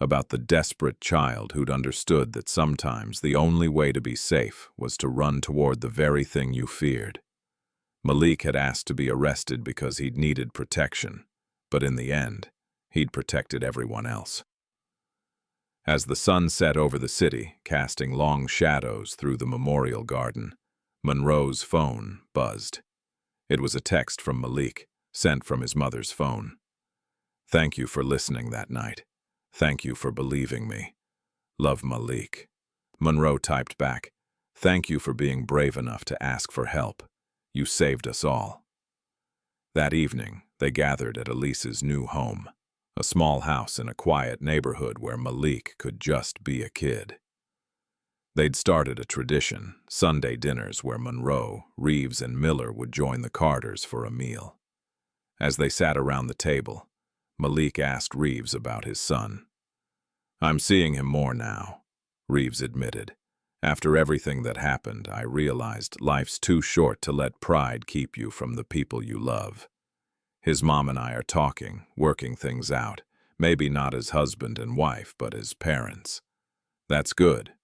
about the desperate child who'd understood that sometimes the only way to be safe was to run toward the very thing you feared. Malik had asked to be arrested because he'd needed protection, but in the end, he'd protected everyone else. As the sun set over the city, casting long shadows through the memorial garden, Monroe's phone buzzed. It was a text from Malik, sent from his mother's phone. "Thank you for listening that night. Thank you for believing me. Love, Malik." Monroe typed back, "Thank you for being brave enough to ask for help. You saved us all." That evening, they gathered at Elise's new home, a small house in a quiet neighborhood where Malik could just be a kid. They'd started a tradition, Sunday dinners where Monroe, Reaves, and Miller would join the Carters for a meal. As they sat around the table, Malik asked Reaves about his son. "I'm seeing him more now," Reaves admitted. "After everything that happened, I realized life's too short to let pride keep you from the people you love. His mom and I are talking, working things out, maybe not as husband and wife, but as parents." "That's good,"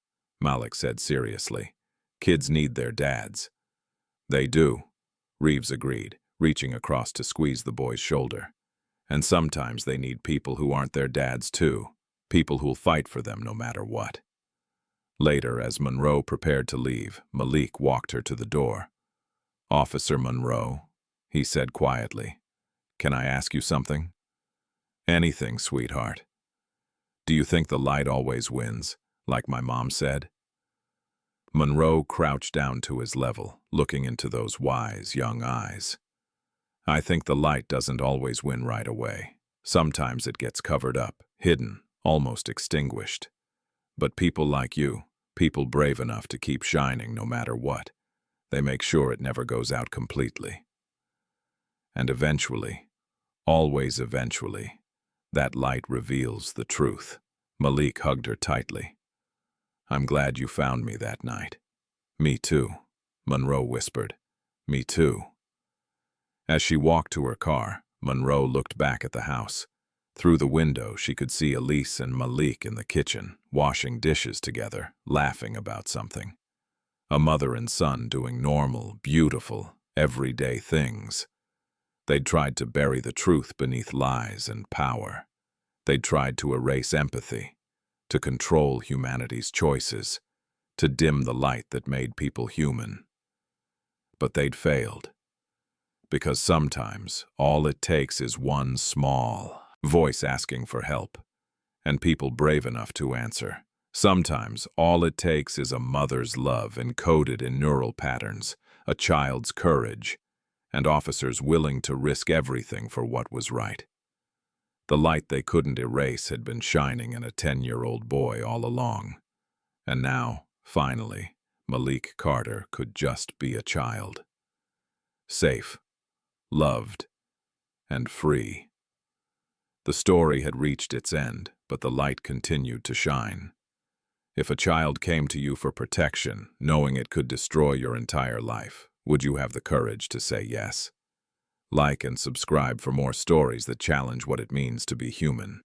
Malik said seriously. "Kids need their dads." "They do," Reaves agreed, reaching across to squeeze the boy's shoulder. "And sometimes they need people who aren't their dads too, people who'll fight for them no matter what." Later, as Monroe prepared to leave, Malik walked her to the door. "Officer Monroe," he said quietly, "can I ask you something?" "Anything, sweetheart." "Do you think the light always wins, like my mom said?" Monroe crouched down to his level, looking into those wise, young eyes. "I think the light doesn't always win right away. Sometimes it gets covered up, hidden, almost extinguished. But people like you, people brave enough to keep shining no matter what, they make sure it never goes out completely. And eventually, always eventually, that light reveals the truth." Malik hugged her tightly. "I'm glad you found me that night." "Me too," Monroe whispered. "Me too." As she walked to her car, Monroe looked back at the house. Through the window, she could see Elise and Malik in the kitchen, washing dishes together, laughing about something. A mother and son doing normal, beautiful, everyday things. They'd tried to bury the truth beneath lies and power. They'd tried to erase empathy, to control humanity's choices, to dim the light that made people human. But they'd failed. Because sometimes all it takes is one small voice asking for help, and people brave enough to answer. Sometimes all it takes is a mother's love encoded in neural patterns, a child's courage, and officers willing to risk everything for what was right. The light they couldn't erase had been shining in a 10-year-old boy all along. And now, finally, Malik Carter could just be a child. Safe, loved, and free. The story had reached its end, but the light continued to shine. If a child came to you for protection, knowing it could destroy your entire life, would you have the courage to say yes? Like and subscribe for more stories that challenge what it means to be human.